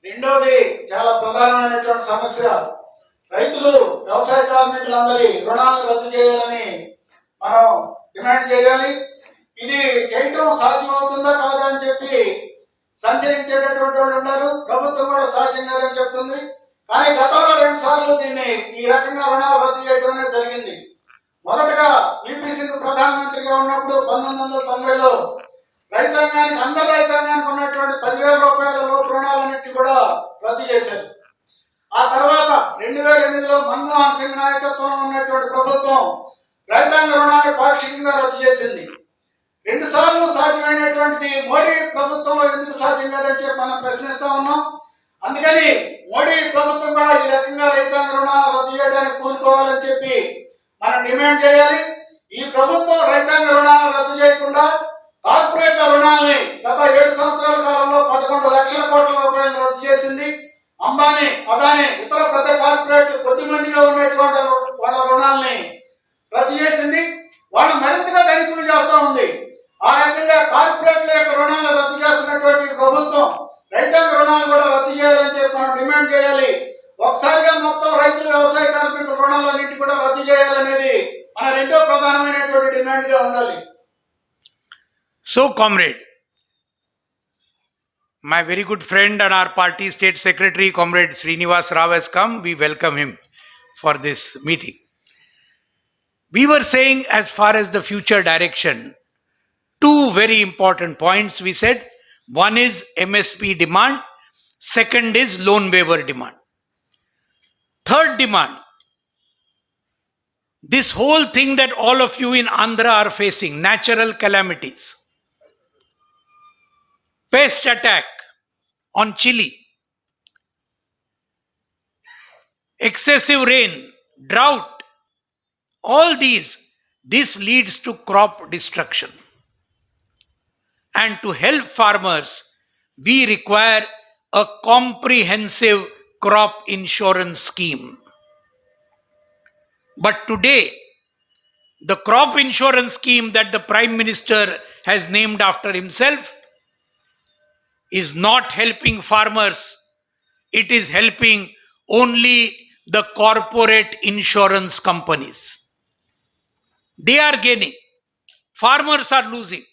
[SPEAKER 2] రెండోది చాలా ప్రధానమైనటువంటి సమస్య, రైతులు వ్యవసాయ కార్మికులందరి రుణాలను రద్దు చేయాలని మనం డిమాండ్ చేయాలి. ఇది చేయటం సాధ్యమవుతుందా కాదా అని చెప్పి సంచరించేటటువంటి వాళ్ళు ఉన్నారు. ప్రభుత్వం కూడా సాధ్యం కాదని చెప్తుంది. కానీ గతంలో 2 సార్లు దీన్ని ఈ రకంగా రుణాలు రద్దు చేయడం అనేది జరిగింది. మొదటగా విపి సింగ్ ప్రధానమంత్రిగా ఉన్నప్పుడు 1990లో రైతాంగానికి, అందరు రైతాంగానికి ఉన్నటువంటి 10,000 రూపాయల లోపు రుణాలన్నింటినీ కూడా రద్దు చేశారు. ఆ తర్వాత 2008లో మన్మోహన్ సింగ్ నాయకత్వంలో ఉన్నటువంటి ప్రభుత్వం రైతాంగ రుణాన్ని పాక్షికంగా రద్దు చేసింది. 2 సార్లు సాధ్యమైనటువంటిది మోడీ ప్రభుత్వంలో ఎందుకు సాధ్యం కాదని చెప్పి మనం ప్రశ్నిస్తా ఉన్నాం. అందుకని మోడీ ప్రభుత్వం కూడా ఈ రకంగా రైతాంగ రుణాలు రద్దు చేయడానికి పూనుకోవాలని చెప్పి మనం డిమాండ్ చేయాలి. ఈ ప్రభుత్వం రైతాంగ రుణాలను రద్దు చేయకుండా కార్పొరేట్ల రుణాలని గత 7 సంవత్సరాల కాలంలో 11 లక్షల కోట్ల రూపాయలు రద్దు చేసింది. అంబానీ, అదానీ, ఇతర పెద్ద కార్పొరేట్లు కొద్ది మందిగా ఉన్నటువంటి వాళ్ళ రుణాలని రద్దు చేసింది. వాళ్ళు మరింతగా ధనికులు చేస్తూ ఉంది. ఆ రకంగా కార్పొరేట్ల యొక్క రుణాలను రద్దు చేస్తున్నటువంటి ప్రభుత్వం రైతాంగ రుణాలు కూడా రద్దు చేయాలని చెప్పి మనం డిమాండ్ చేయాలి. ఒకసారిగా మొత్తం రైతులు, వ్యవసాయ కార్మికుల రుణాలన్నింటి కూడా రద్దు చేయాలనేది మన రెండో ప్రధానమైనటువంటి డిమాండ్ గా ఉండాలి.
[SPEAKER 1] So, comrade, my very good friend and our party state secretary, comrade Srinivas Rao has come. We welcome him for this meeting. We were saying, as far as the future direction, 2 very important points we said. One is MSP demand, second is loan waiver demand. Third demand, this whole thing that all of you in Andhra are facing, natural calamities, pest attack on chili, excessive rain, drought, all this leads to crop destruction. And to help farmers, we require a comprehensive crop insurance scheme. But today, the crop insurance scheme that the Prime Minister has named after himself is not helping farmers. It is helping only the corporate insurance companies. They are gaining. Farmers are losing.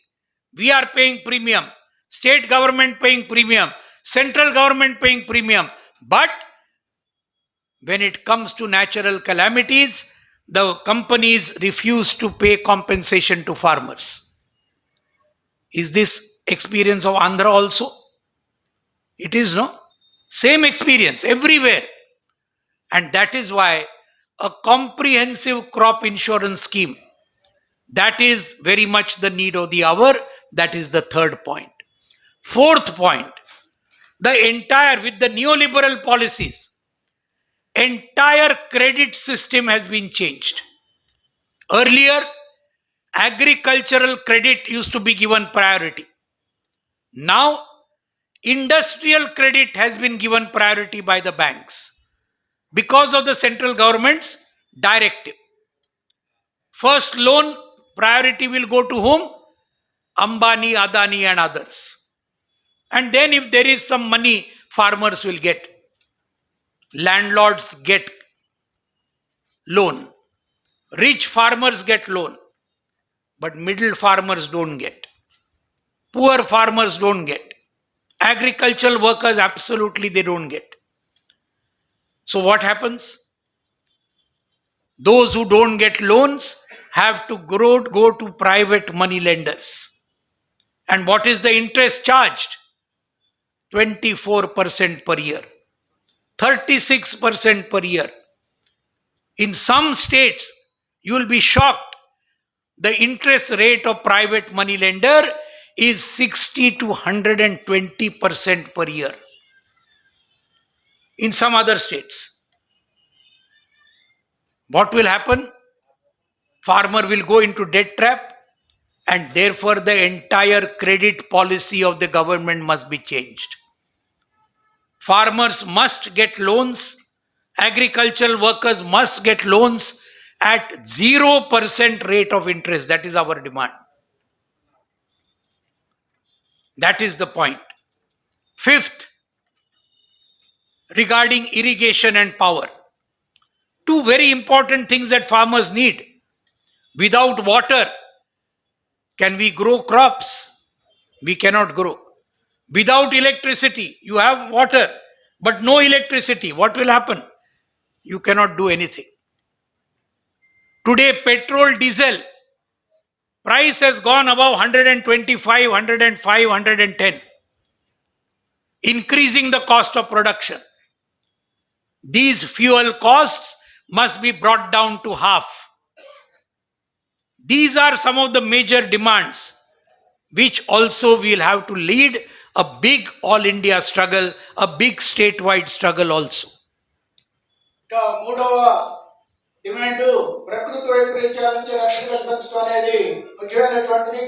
[SPEAKER 1] We are paying premium. State government paying premium. Central government paying premium. But when it comes to natural calamities, the companies refuse to pay compensation to farmers. Is this experience of Andhra also? It is, no? Same experience everywhere. And that is why a comprehensive crop insurance scheme, that is very much the need of the hour. That is the third point. Fourth point, the entire, with the neoliberal policies, entire credit system has been changed. Earlier, agricultural credit used to be given priority. Now, industrial credit has been given priority by the banks because of the central government's directive. First loan priority will go to whom? Ambani, Adani, and others. And then, if there is some money, farmers will get. Landlords get loan. Rich farmers get loan. But middle farmers don't get. Poor farmers don't get. Agricultural workers, absolutely, they don't get. So, what happens? Those who don't get loans have to go to private money lenders. And what is the interest charged? 24% per year, 36% per year. In some states, you will be shocked. The interest rate of private money lender is 60 to 120% per year. In some other states, what will happen? Farmer will go into debt trap, and therefore the entire credit policy of the government must be changed. Farmers must get loans, agricultural workers must get loans at 0% rate of interest. That is our demand. That is the point. Fifth, regarding irrigation and power. Two very important things that farmers need. Without water, can we grow crops? We cannot grow. Without electricity, you have water, but no electricity. What will happen? You cannot do anything. Today, petrol, diesel, price has gone above 125, 105, 110, increasing the cost of production. These fuel costs must be brought down to half. These are some of the major demands, which also will have to lead a big all India struggle, a big statewide struggle also.
[SPEAKER 2] ఇంకా మూడవ demand ప్రకృతి వైపరీత్యాల నుంచి రక్షణ కల్పించడం అనేది ముఖ్యమైనటువంటిది.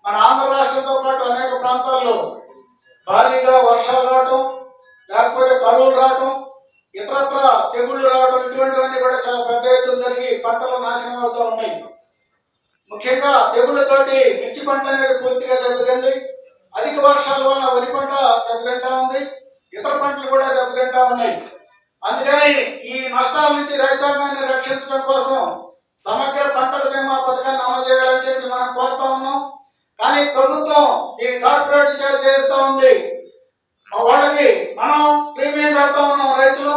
[SPEAKER 2] మన ఆంధ్ర రాష్ట్రంతో పాటు అనేక ప్రాంతాల్లో భారీగా వర్షాలు రావడం, లేకపోతే కరువులు రావడం, ఇతరత్ర తెగుళ్లు రావడం, ఇటువంటివన్నీ కూడా చాలా పెద్ద ఎత్తున జరిగి పంటలు నాశనం అవుతూ ఉన్నాయి. ముఖ్యంగా తెగుళ్లతోటి మిర్చి పంట అనేది పూర్తిగా దెబ్బతింది. అధిక వర్షాల వల్ల వరి పంట దెబ్బతింటా ఉంది, ఇతర పంటలు కూడా దెబ్బతింటా ఉన్నాయి. అందుకని ఈ నష్టాల నుంచి రైతాంగాన్ని రక్షించడం కోసం సమగ్ర పంటల బీమా పథకాన్ని అమలు చేయాలని చెప్పి మనం కోరుతా ఉన్నాం. కానీ ప్రభుత్వం ఈ కార్పొరేట్ చేస్తా ఉంది. వాళ్ళకి మనం ప్రీమియం కడతా ఉన్నాం రైతులు,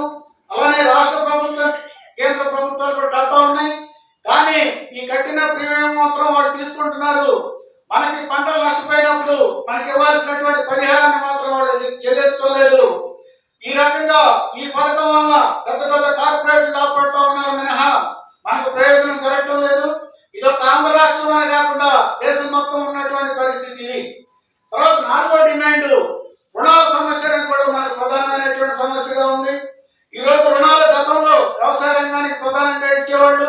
[SPEAKER 2] అలానే రాష్ట్ర ప్రభుత్వం, కేంద్ర ప్రభుత్వాలు కూడా కడతా ఉన్నాయి. కానీ ఈ కట్టిన ప్రీమియం మాత్రం వాళ్ళు తీసుకుంటున్నారు. మనకి పంటలు నష్టపోయినప్పుడు మనకి ఇవ్వాల్సినటువంటి పరిహారాన్ని మాత్రం వాళ్ళు చెల్లించుకోలేదు. ఈ రకంగా ఈ పథకం వల్ల పెద్ద పెద్ద కార్పొరేట్లు కాపాడుతూ ఉన్నారు మినహా మనకు ప్రయోజనం జరగటం లేదు. ఇది ఒక ఆంధ్ర రాష్ట్రంలోనే కాకుండా దేశం మొత్తం ఉన్నటువంటి పరిస్థితి ఇది. తర్వాత నాలుగో డిమాండ్ రుణాల సమస్య అనేది కూడా మనకు ప్రధానమైనటువంటి సమస్యగా ఉంది. ఈ రోజు రుణాలు గతంలో వ్యవసాయ రంగానికి ప్రధానంగా ఇచ్చేవాళ్ళు,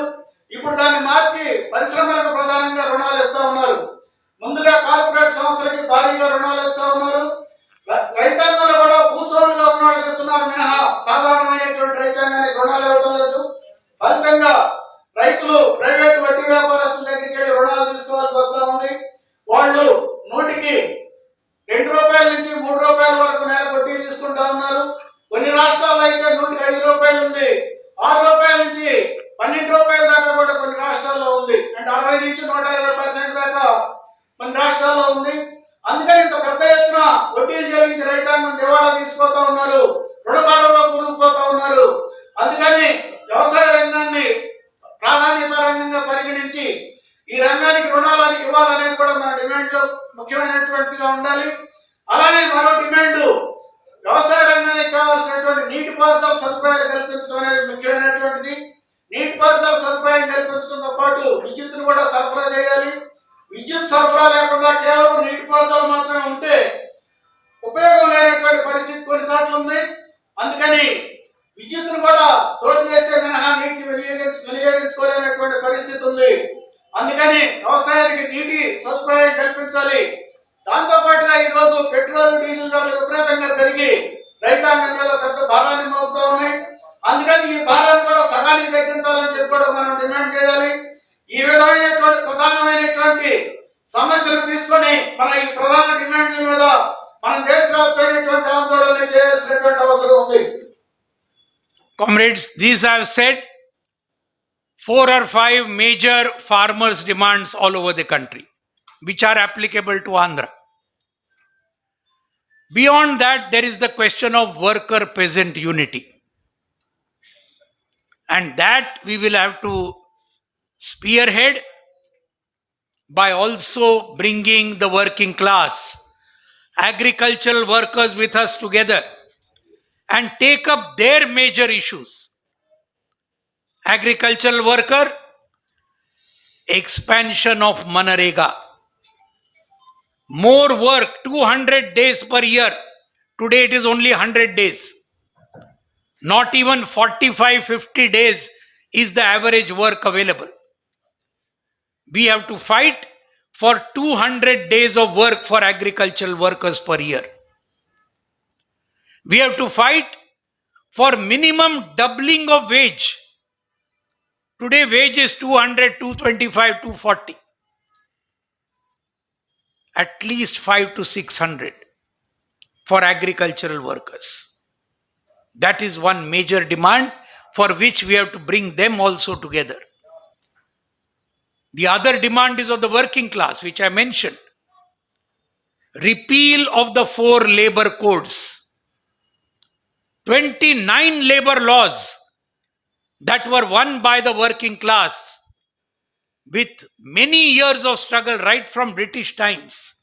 [SPEAKER 2] ఇప్పుడు దాన్ని మార్చి పరిశ్రమలకు ప్రధానంగా రుణాలు ఇస్తా ఉన్నారు. ముందుగా కార్పొరేట్ సంస్థలకి భారీగా రుణాలు ఇస్తా ఉన్నారు. రైతాంగంలో కూడా భూస్వాములుగా ఉన్న వాళ్ళకి ఇస్తున్నారు మినహా సాధారణమైనటువంటి రైతాంగానికి రుణాలు ఇవ్వడం లేదు. ఫలితంగా రైతులు ప్రైవేట్ వడ్డీ వ్యాపారస్తుల దగ్గరికి వెళ్ళి రుణాలు తీసుకోవాల్సి వస్తా ఉంది. వాళ్ళు నూటికి ₹2 నుంచి ₹3 వరకు నెల వడ్డీ తీసుకుంటా ఉన్నారు. కొన్ని రాష్ట్రాల్లో అయితే ₹105 ఉంది, ₹6 నుంచి ₹12 దాకా కూడా కొన్ని రాష్ట్రాల్లో ఉంది. అంటే 60 నుంచి 120% దాకా కొన్ని రాష్ట్రాల్లో ఉంది. అందుకని ఇంత పెద్ద ఎత్తున వడ్డీలు చెల్లించి రైతాంగం దివాళా తీసిపోతా ఉన్నారు, రుణభారంలో కూరుకుపోతా ఉన్నారు. అందుకని వ్యవసాయ రంగాన్ని ప్రాధాన్యత రంగంగా పరిగణించి ఈ రంగానికి రుణాలు ఇవ్వాలనేది కూడా మన డిమాండ్ లో ముఖ్యమైనటువంటిగా ఉండాలి. అలానే మరో డిమాండ్ వ్యవసాయ రంగానికి కావాల్సినటువంటి నీటిపారుదల సదుపాయాలు కల్పించడం అనేది ముఖ్యమైనటువంటిది. నీటిపారుదల సదుపాయం కల్పించడంతో పాటు విద్యుత్తును కూడా సరఫరా చేయాలి. విద్యుత్ సరఫరా లేకుండా కేవలం నీటిపారుదల మాత్రమే ఉంటే ఉపయోగం లేనటువంటి పరిస్థితి కొన్ని చోట్ల ఉంది. అందుకని విద్యుత్తును కూడా తోడు చేస్తే మినహా నీటిని వినియోగించుకోలేనటువంటి పరిస్థితి ఉంది. అందుకని వ్యవసాయానికి నీటి సదుపాయం కల్పించాలి. దాంతో పాటుగా ఈ రోజు పెట్రోల్, డీజిల్ ధరలు విపరీతంగా పెరిగి రైతాంగం మీద పెద్ద భారాన్ని మోపుతా ఉన్నాయి. అందుకని ఈ భారాన్ని కూడా సగానికి తగ్గించాలని చెప్పి కూడా మనం డిమాండ్ చేయాలి. ఈ విధమైనటువంటి ప్రధానమైనటువంటి సమస్యలు
[SPEAKER 1] Comrades, these I have said 4 or 5 major farmers' demands all over the country, which are applicable to Andhra. Beyond that, there is the question of worker peasant unity. And that we will have to spearhead by also bringing the working class, agricultural workers with us together and take up their major issues. Agricultural worker, expansion of Manarega, more work, 200 days per year. Today it is only 100 days. Not even 45, 50 days is the average work available. We have to fight for 200 days of work for agricultural workers per year. We have to fight for minimum doubling of wage. Today wage is 200, 225, 240. At least 5 to 600 for agricultural workers. That is one major demand for which we have to bring them also together. The other demand is of the working class, which I mentioned. Repeal of the 4 labor codes. 29 labor laws that were won by the working class with many years of struggle right from British times.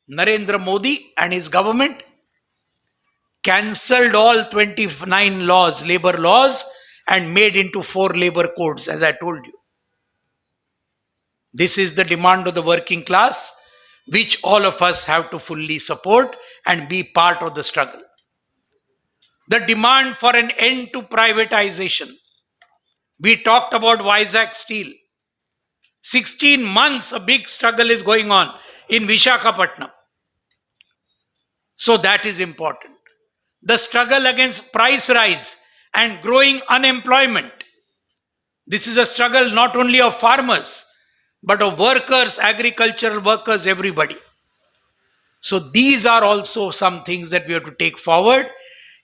[SPEAKER 1] Narendra Modi and his government cancelled all 29 laws, labor laws, and made into 4 labor codes, as I told you. This is the demand of the working class, which all of us have to fully support and be part of the struggle. The demand for an end to privatization. We talked about Vizag Steel. 16 months a big struggle is going on in Visakhapatnam. So that is important. The struggle against price rise and growing unemployment. This is a struggle not only of farmers, but of workers, agricultural workers, everybody. So these are also some things that we have to take forward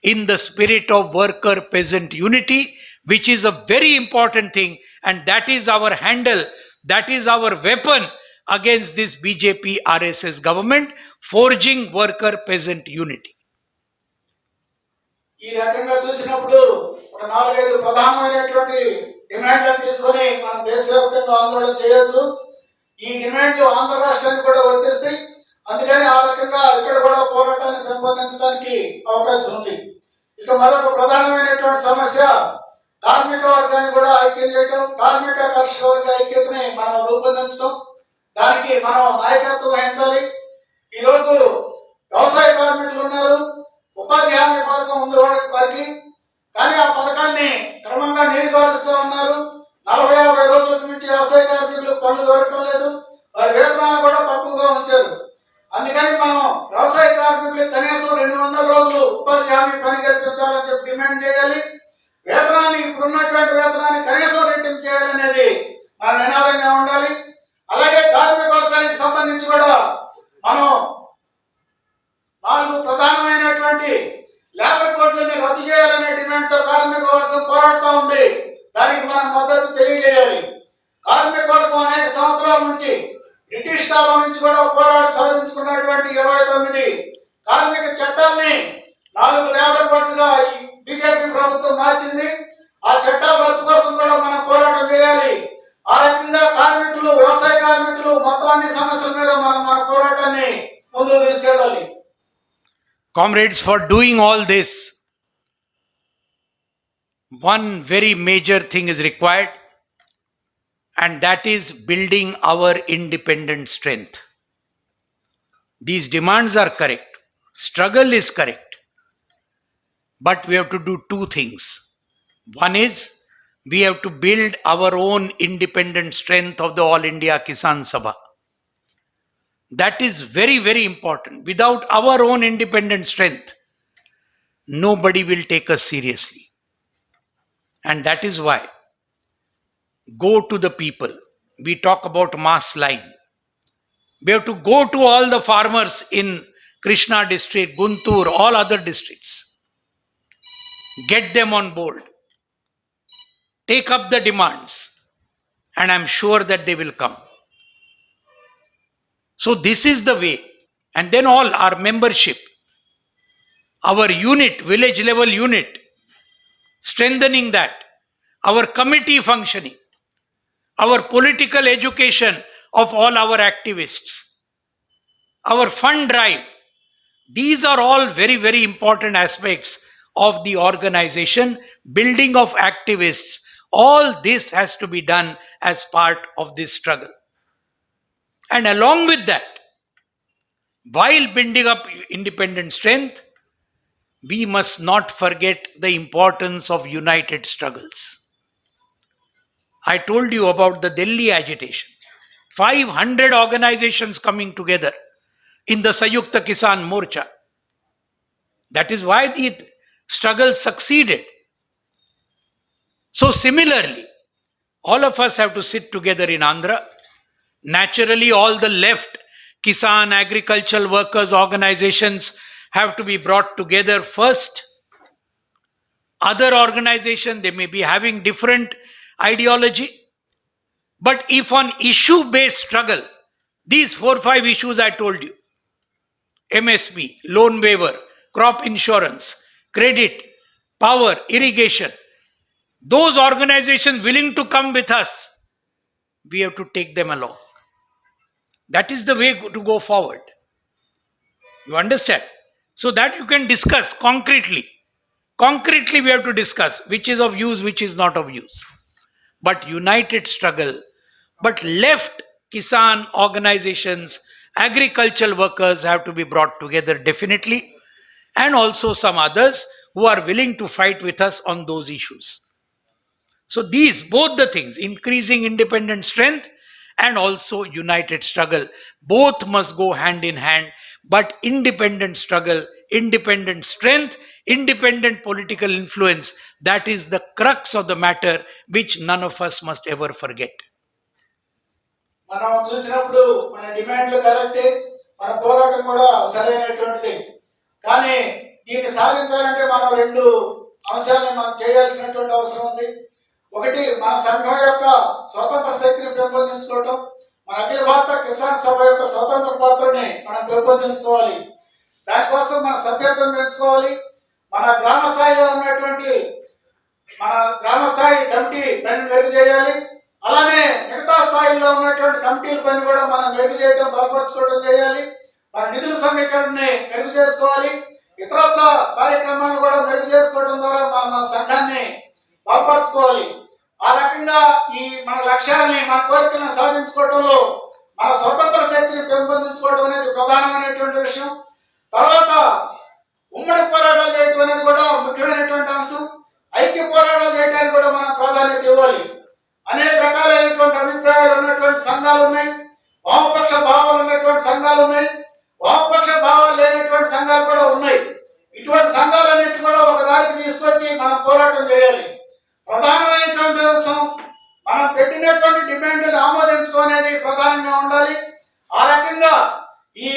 [SPEAKER 1] in the spirit of worker peasant unity, which is a very important thing, and that is our handle, that is our weapon against this BJP RSS government, forging worker peasant unity.
[SPEAKER 2] ఈ రకంగా చూసినప్పుడు ఒక 4-5 ప్రధానమైనటువంటి డిమాండ్లను తీసుకొని మనం దేశవ్యాప్తంగా ఆందోళన చేయొచ్చు. ఈ డిమాండ్లు ఆంధ్ర రాష్ట్రానికి కూడా వర్తిస్తాయి. అందుకని ఆ రకంగా ఇక్కడ కూడా పోరాటాన్ని పెంపొందించడానికి అవకాశం ఉంది. ఇక మరొక ప్రధానమైనటువంటి సమస్య కార్మిక వర్గాన్ని కూడా ఐక్యం చేయడం, కార్మిక కర్షక వర్గ ఐక్యతని మనం రూపొందించడం, దానికి మనం నాయకత్వం వహించాలి. ఈరోజు వ్యవసాయ కార్మికులు ఉన్నారు, ఉపాధి హామీ పథకం ఉంది వారికి, కానీ ఆ పథకాన్ని క్రమంగా నీరుగారుస్తూ ఉన్నారు. 40-50 రోజులకు మించి వ్యవసాయ కార్మికులు పనులు దొరకడం లేదు, వారి వేతనాలు కూడా తక్కువగా ఉంచారు. అందుకని మనం వ్యవసాయ కార్మికులకు కనీసం 200 రోజులు ఉపాధి హామీ పని కల్పించాలని చెప్పి డిమాండ్ చేయాలి. వేతనాన్ని ఇప్పుడున్నటువంటి వేతనాన్ని కనీసం రెట్టింపు చేయాలనేది మన నినాదంగా ఉండాలి. అలాగే కార్మిక వర్గానికి సంబంధించి కూడా మనం 4 ప్రధానమైనటువంటి లేబర్ కోడ్లని రద్దు చేయాలనే డిమాండ్ తో కార్మిక వర్గం పోరాడుతూ ఉంది. దానికి మనం మద్దతు తెలియజేయాలి. కార్మిక వర్గం అనేక సంవత్సరాల నుంచి బ్రిటిష్ కాలం నుంచి కూడా పోరాడి సాధించుకున్నటువంటి 29 కార్మిక చట్టాన్ని 4 లేబర్ కోడ్లుగా ఈ బీజేపీ ప్రభుత్వం మార్చింది. ఆ చట్టాల రద్దు కోసం కూడా మనం పోరాటం చేయాలి. ఆ రకంగా కార్మికులు, వ్యవసాయ కార్మికులు మొత్తం అన్ని సమస్యల మీద మనం మన పోరాటాన్ని ముందుకు తీసుకెళ్ళాలి.
[SPEAKER 1] Comrades, for doing all this, one very major thing is required, and that is building our independent strength. These demands are correct, struggle is correct, but we have to do 2 things. One is we have to build our own independent strength of the All India Kisan Sabha. That is very, very important. Without our own independent strength, nobody will take us seriously. And that is why, go to the people. We talk about mass line. We have to go to all the farmers in Krishna district, Guntur, all other districts. get them on board, take up the demands, and I'm sure that they will come. So, this is the way. And then all our membership, our unit, village level unit, strengthening that, our committee functioning, our political education of all our activists, our fund drive. These are all very, very important aspects of the organization, building of activists. All this has to be done as part of this struggle. And along with that, while building up independent strength, we must not forget the importance of united struggles. I told you about the Delhi agitation. 500 organizations coming together in the Sayukta Kisan Morcha. That is why the struggle succeeded. So, similarly, all of us have to sit together in Andhra. Naturally, all the left Kisan agricultural workers organizations have to be brought together first. Other organizations, they may be having different ideology. But if on issue based struggle, these 4 or 5 issues I told you, MSP, loan waiver, crop insurance, credit, power, irrigation, those organizations willing to come with us, we have to take them along. That is the way to go forward. You understand? So that you can discuss concretely. Concretely, we have to discuss which is of use, which is not of use. But united struggle, but left Kisan organizations, agricultural workers have to be brought together definitely, and also some others who are willing to fight with us on those issues. So these, both the things, increasing independent strength and also united struggle, both must go hand in hand. But independent struggle, independent strength, independent political influence, that is the crux of the matter, which none of us must ever forget.
[SPEAKER 2] మనం చూసినప్పుడు మన డిమాండ్లు కరెక్టే, మన పోరాటం కూడా సరైనటువంటిది. కానీ దీన్ని సాధించాలంటే మనం రెండు అంశాలను మనం చేయాల్సినటువంటి అవసరం ఉంది. ఒకటి, మన సంఘం యొక్క స్వతంత్ర శక్తిని పెంపొందించుకోవటం, మన అఖిల భారత కిసాన్ సభ యొక్క స్వతంత్ర పాత్రని మనం పెంపొందించుకోవాలి. దానికోసం మన సభ్యత్వం పెంచుకోవాలి. మన గ్రామ స్థాయిలో ఉన్నటువంటి మన గ్రామ స్థాయి కమిటీ పని మెరుగు చేయాలి. అలానే మిగతా స్థాయిలో ఉన్నటువంటి కమిటీల పని కూడా మనం మెరుగు చేయడం, బలపరచుకోవడం చేయాలి. మన నిధుల సమీకరణని మెరుగు చేసుకోవాలి. ఇతరత్ర కార్యక్రమాలను కూడా మెరుగు చేసుకోవడం ద్వారా మన సంఘాన్ని బలపరచుకోవాలి. ఆ రకంగా ఈ మన లక్ష్యాన్ని, మన కోరికలను సాధించుకోవడంలో మన స్వతంత్ర శక్తిని పెంపొందించుకోవడం అనేది ప్రధానమైనటువంటి విషయం. తర్వాత ఉమ్మడి పోరాటాలు చేయడం అనేది కూడా ముఖ్యమైనటువంటి అంశం. ఐక్య పోరాటాలు చేయడానికి కూడా మనం ప్రాధాన్యత ఇవ్వాలి. అనేక రకాలైనటువంటి అభిప్రాయాలు ఉన్నటువంటి సంఘాలు ఉన్నాయి. వామపక్ష భావాలు ఉన్నటువంటి సంఘాలు ఉన్నాయి. వామపక్ష భావాలు లేనటువంటి సంఘాలు కూడా ఉన్నాయి. ఇటువంటి సంఘాలన్నిటి కూడా ఒక దారికి తీసుకొచ్చి మనం పోరాటం చేయాలి. ప్రధానమైనటువంటి అంశం, మనం పెట్టినటువంటి డిమాండ్ని ఆమోదించుకునేది ప్రధానంగా ఉండాలి. ఆ రకంగా ఈ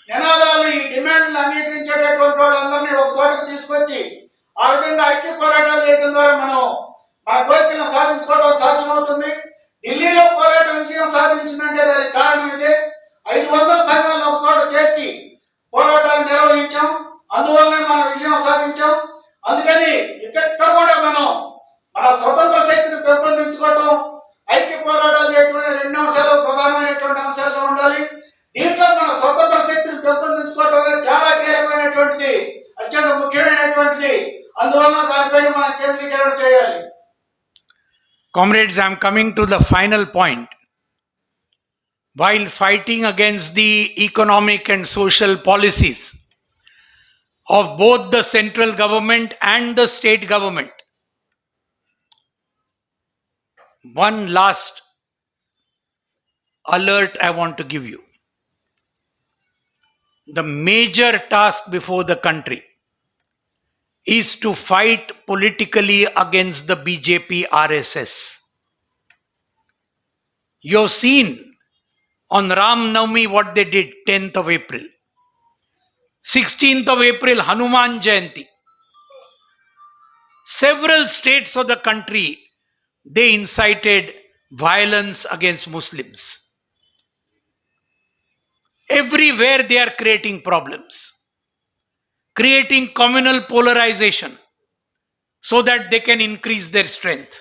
[SPEAKER 2] నినాదాలు, ఈ డిమాండ్లను అంగీకరించేటటువంటి వాళ్ళందరినీ ఒక చోటకు తీసుకొచ్చి ఆ విధంగా ఐక్య పోరాటాలు చేయడం ద్వారా మనం మన కోరికలను సాధించుకోవడం సాధ్యమవుతుంది. ఢిల్లీలో పోరాటం విజయం సాధించిందంటే దానికి కారణం ఇదే. 500 సంఘాలను ఒక చోట చేర్చి పోరాటాలు నిర్వహించాం. అందువల్లనే మనం విజయం సాధించాం. అందుకని ఇక్కడ కూడా మనం మన స్వతంత్ర శక్తిని పెంపొందించుకోవటం, ఐక్య పోరాటాలు చేయడం అనే రెండు అంశాలు ప్రధానమైనటువంటి అంశాలుగా ఉండాలి. దీంట్లో మన స్వతంత్ర శక్తిని పెంపొందించుకోవటం అనేది చాలా కీలకమైనటువంటిది, అత్యంత ముఖ్యమైనటువంటిది. అందువలన దానిపైన మనం కేంద్రీకరణ చేయాలి.
[SPEAKER 1] Comrades, I am coming to the final point. While fighting against the economic and social policies of both the central government and the state government, one last alert I want to give you. The major task before the country is to fight politically against the BJP RSS. You have seen on Ram Navami what they did, 10th of April. 16th of April, Hanuman Jayanti. Several states of the country, they incited violence against Muslims. Everywhere they are creating problems, creating communal polarization so that they can increase their strength.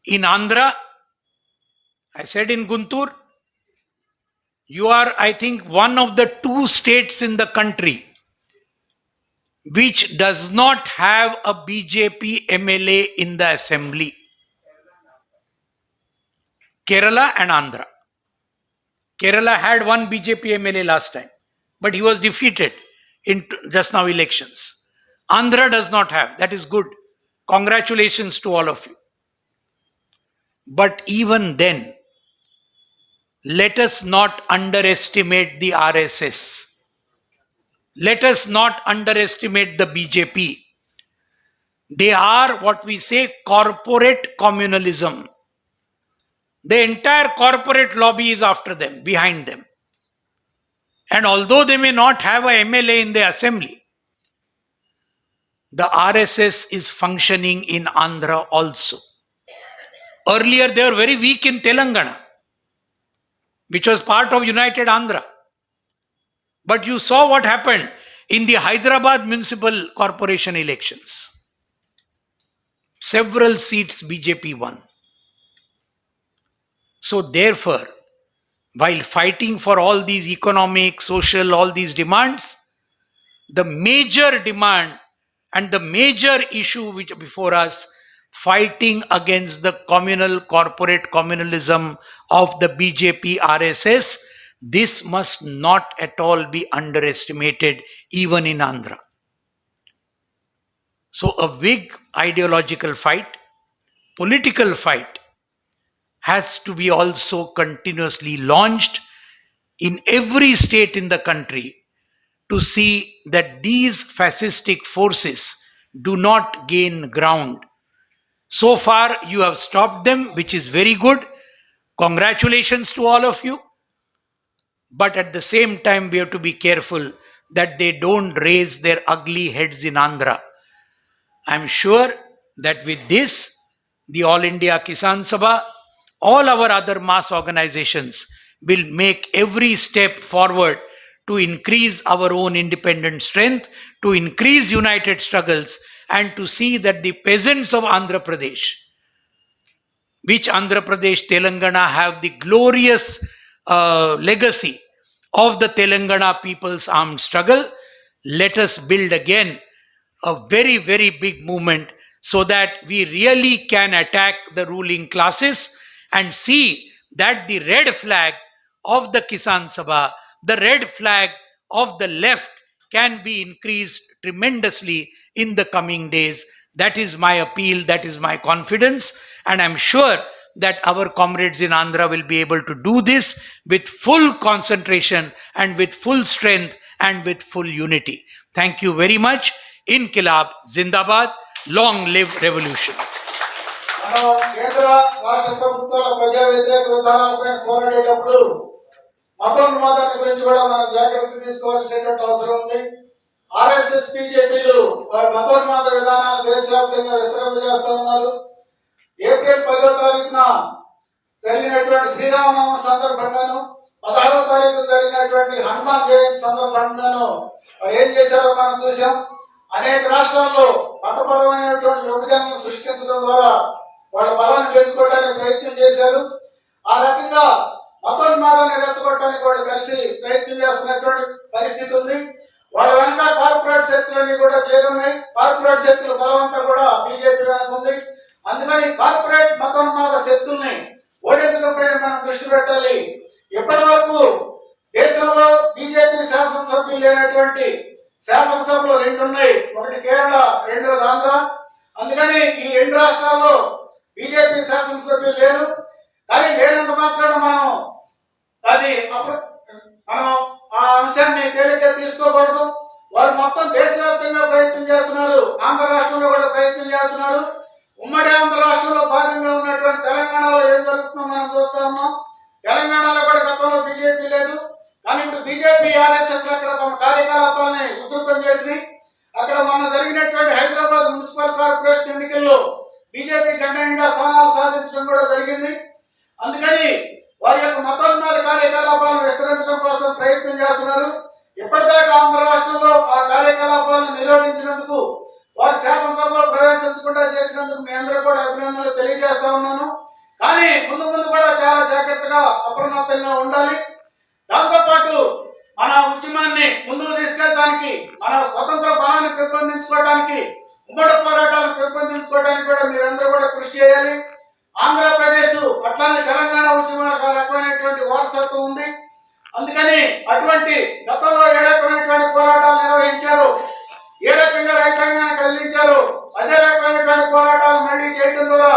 [SPEAKER 1] In Andhra, I said in Guntur, you are, I think, one of the two states in the country which does not have a BJP MLA in the assembly. Kerala and Andhra. Kerala had one BJP MLA last time, but he was defeated in just now elections. Andhra does not have. That is good. Congratulations to all of you. But even then, let us not underestimate the RSS. Let us not underestimate the BJP. They are what we say corporate communalism. The entire corporate lobby is after them, behind them. And although they may not have a MLA in the assembly, the RSS is functioning in Andhra also. Earlier, they were very weak in Telangana, which was part of United Andhra. But you saw what happened in the Hyderabad Municipal Corporation elections. Several seats BJP won. So therefore, while fighting for all these economic, social, all these demands, the major demand and the major issue which before us, fighting against the communal corporate communalism of the BJP RSS, this must not at all be underestimated even in Andhra. So a big ideological fight, political fight has to be also continuously launched in every state in the country to see that these fascistic forces do not gain ground. So far, you have stopped them, which is very good. Congratulations to all of you. But at the same time, we have to be careful that they don't raise their ugly heads in Andhra. I'm sure that with this, the All India Kisan Sabha, all our other mass organizations will make every step forward to increase our own independent strength, to increase united struggles, and to see that the peasants of Andhra Pradesh, which Andhra Pradesh, Telangana have the glorious legacy of the Telangana people's armed struggle, let us build again a very, very big movement so that we really can attack the ruling classes and see that the red flag of the Kisan Sabha, the red flag of the left can be increased tremendously in the coming days. That is my appeal, that is my confidence, and I'm sure that our comrades in Andhra will be able to do this with full concentration and with full strength and with full unity. Thank you very much. Inkilab Zindabad, long live revolution.
[SPEAKER 2] మనం కేంద్ర రాష్ట్ర ప్రభుత్వాల ప్రజా వ్యతిరేక విధానాలపై పోరాడేటప్పుడు మతోన్మాదాన్ని గురించి కూడా మనం జాగ్రత్త తీసుకోవాల్సినటువంటి అవసరం ఉంది. ఆర్ఎస్ఎస్ బీజేపీలు వారి మతోన్మాద విధానాలు దేశవ్యాప్తంగా విస్తరింపజేస్తా ఉన్నారు. ఏప్రిల్ 10వ తారీఖున జరిగినటువంటి శ్రీరామనవమ సందర్భంగాను 16వ తారీఖు జరిగినటువంటి హనుమాన్ జయంతి సందర్భంగాను ఏం చేశారో మనం చూసాం. అనేక రాష్ట్రాల్లో మతపరమైనటువంటి విభజనను సృష్టించడం ద్వారా వాళ్ళ బలాన్ని పెంచుకోవడానికి ప్రయత్నం చేశారు. ఆ రకంగా మతోన్మాదాన్ని రెచ్చగొట్టడానికి వాళ్ళు కలిసి ప్రయత్నం చేస్తున్నటువంటి పరిస్థితి ఉంది. వాళ్ళ వెనక కార్పొరేట్ శక్తులన్నీ కూడా చేరున్నాయి. కార్పొరేట్ శక్తుల బలమంతా కూడా బీజేపీ వెనక ఉంది. అందుకని కార్పొరేట్ మతోన్మాద శక్తుల్ని ఓడించడంపై మనం దృష్టి పెట్టాలి. ఇప్పటి వరకు దేశంలో బీజేపీ శాసనసభ్యులు లేనటువంటి శాసనసభలో 2 ఉన్నాయి. ఒకటి కేరళ, రెండోది ఆంధ్ర. అందుకని ఈ 2 రాష్ట్రాల్లో బీజేపీ శాసనసభ్యులు లేరు. కానీ లేనంత మాత్రాన మనం ఆ అంశాన్ని తేలిగ్గా తీసుకోకూడదు. వారు మొత్తం దేశవ్యాప్తంగా ప్రయత్నం చేస్తున్నారు. ఆంధ్ర రాష్ట్రంలో కూడా ప్రయత్నం చేస్తున్నారు. ఉమ్మడి ఆంధ్ర రాష్ట్రంలో భాగంగా ఉన్నటువంటి తెలంగాణలో ఏం జరుగుతుందో మనం చూస్తా ఉన్నాం. తెలంగాణలో కూడా గతంలో బీజేపీ లేదు. కానీ ఇప్పుడు బీజేపీ ఆర్ఎస్ఎస్ అక్కడ తమ కార్యకలాపాలని ఉధృతం చేసి అక్కడ మొన్న జరిగినటువంటి హైదరాబాద్ మున్సిపల్ కార్పొరేషన్ ఎన్నికల్లో బీజేపీ గణనీయంగా స్థానాలు సాధించడం కూడా జరిగింది. అందుకని వారి యొక్క మతోన్మాద కార్యకలాపాలను విస్తరించడం కోసం ప్రయత్నం చేస్తున్నారు. ఇప్పటిదాకా ఆంధ్ర రాష్ట్రంలో ఆ కార్యకలాపాలను నిరోధించినందుకు, వారి శాసనసభలో ప్రవేశించకుండా చేసినందుకు మీ అందరూ కూడా అభినందనలు తెలియజేస్తా ఉన్నాను. కానీ ముందు ముందు కూడా చాలా జాగ్రత్తగా అప్రమత్తంగా ఉండాలి. దాంతో పాటు మన ఉద్యమాన్ని ముందుకు తీసుకెళ్ళడానికి, మన స్వతంత్ర బలాన్ని పెంపొందించుకోవడానికి, ఉమ్మడి పోరాటాలను పెంపొందించుకోవడానికి కూడా మీరందరూ కూడా కృషి చేయాలి. ఆంధ్రప్రదేశ్ అట్లానే తెలంగాణ ఉద్యమాలకు ఆ రకమైనటువంటి వారసత్వం ఉంది. అందుకని అటువంటి గతంలో ఏ రకమైనటువంటి పోరాటాలు నిర్వహించారు, ఏ రకంగా రైతాంగాన్ని కదిలించారు, అదే రకమైనటువంటి పోరాటాలు మళ్ళీ చేయడం ద్వారా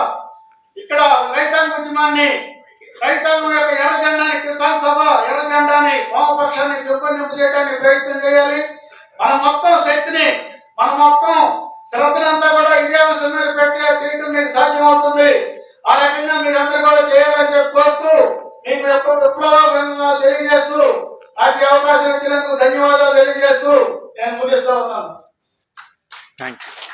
[SPEAKER 2] ఇక్కడ రైతాంగ ఉద్యమాన్ని, రైతాంగం యొక్క ఎర్ర జెండాని, కిసాన్ సభ ఎర్ర జెండాని, వామపక్షాన్ని పెంపొందింపు చేయడానికి ప్రయత్నం చేయాలి. మన మొత్తం శక్తిని, మన మొత్తం శ్రద్ధనంతా కూడా ఇదే అంశం మీద పెట్టి చేయడం మీకు సాధ్యమవుతుంది. ఆ రకంగా మీరందరూ కూడా చేయాలని చెప్పి కోరుతూ, మీకు ఎప్పుడు విప్లవంగా తెలియజేస్తూ, నాకు అవకాశం ఇచ్చినందుకు ధన్యవాదాలు తెలియజేస్తూ నేను ముగిస్తా ఉన్నాను.
[SPEAKER 1] Thank you.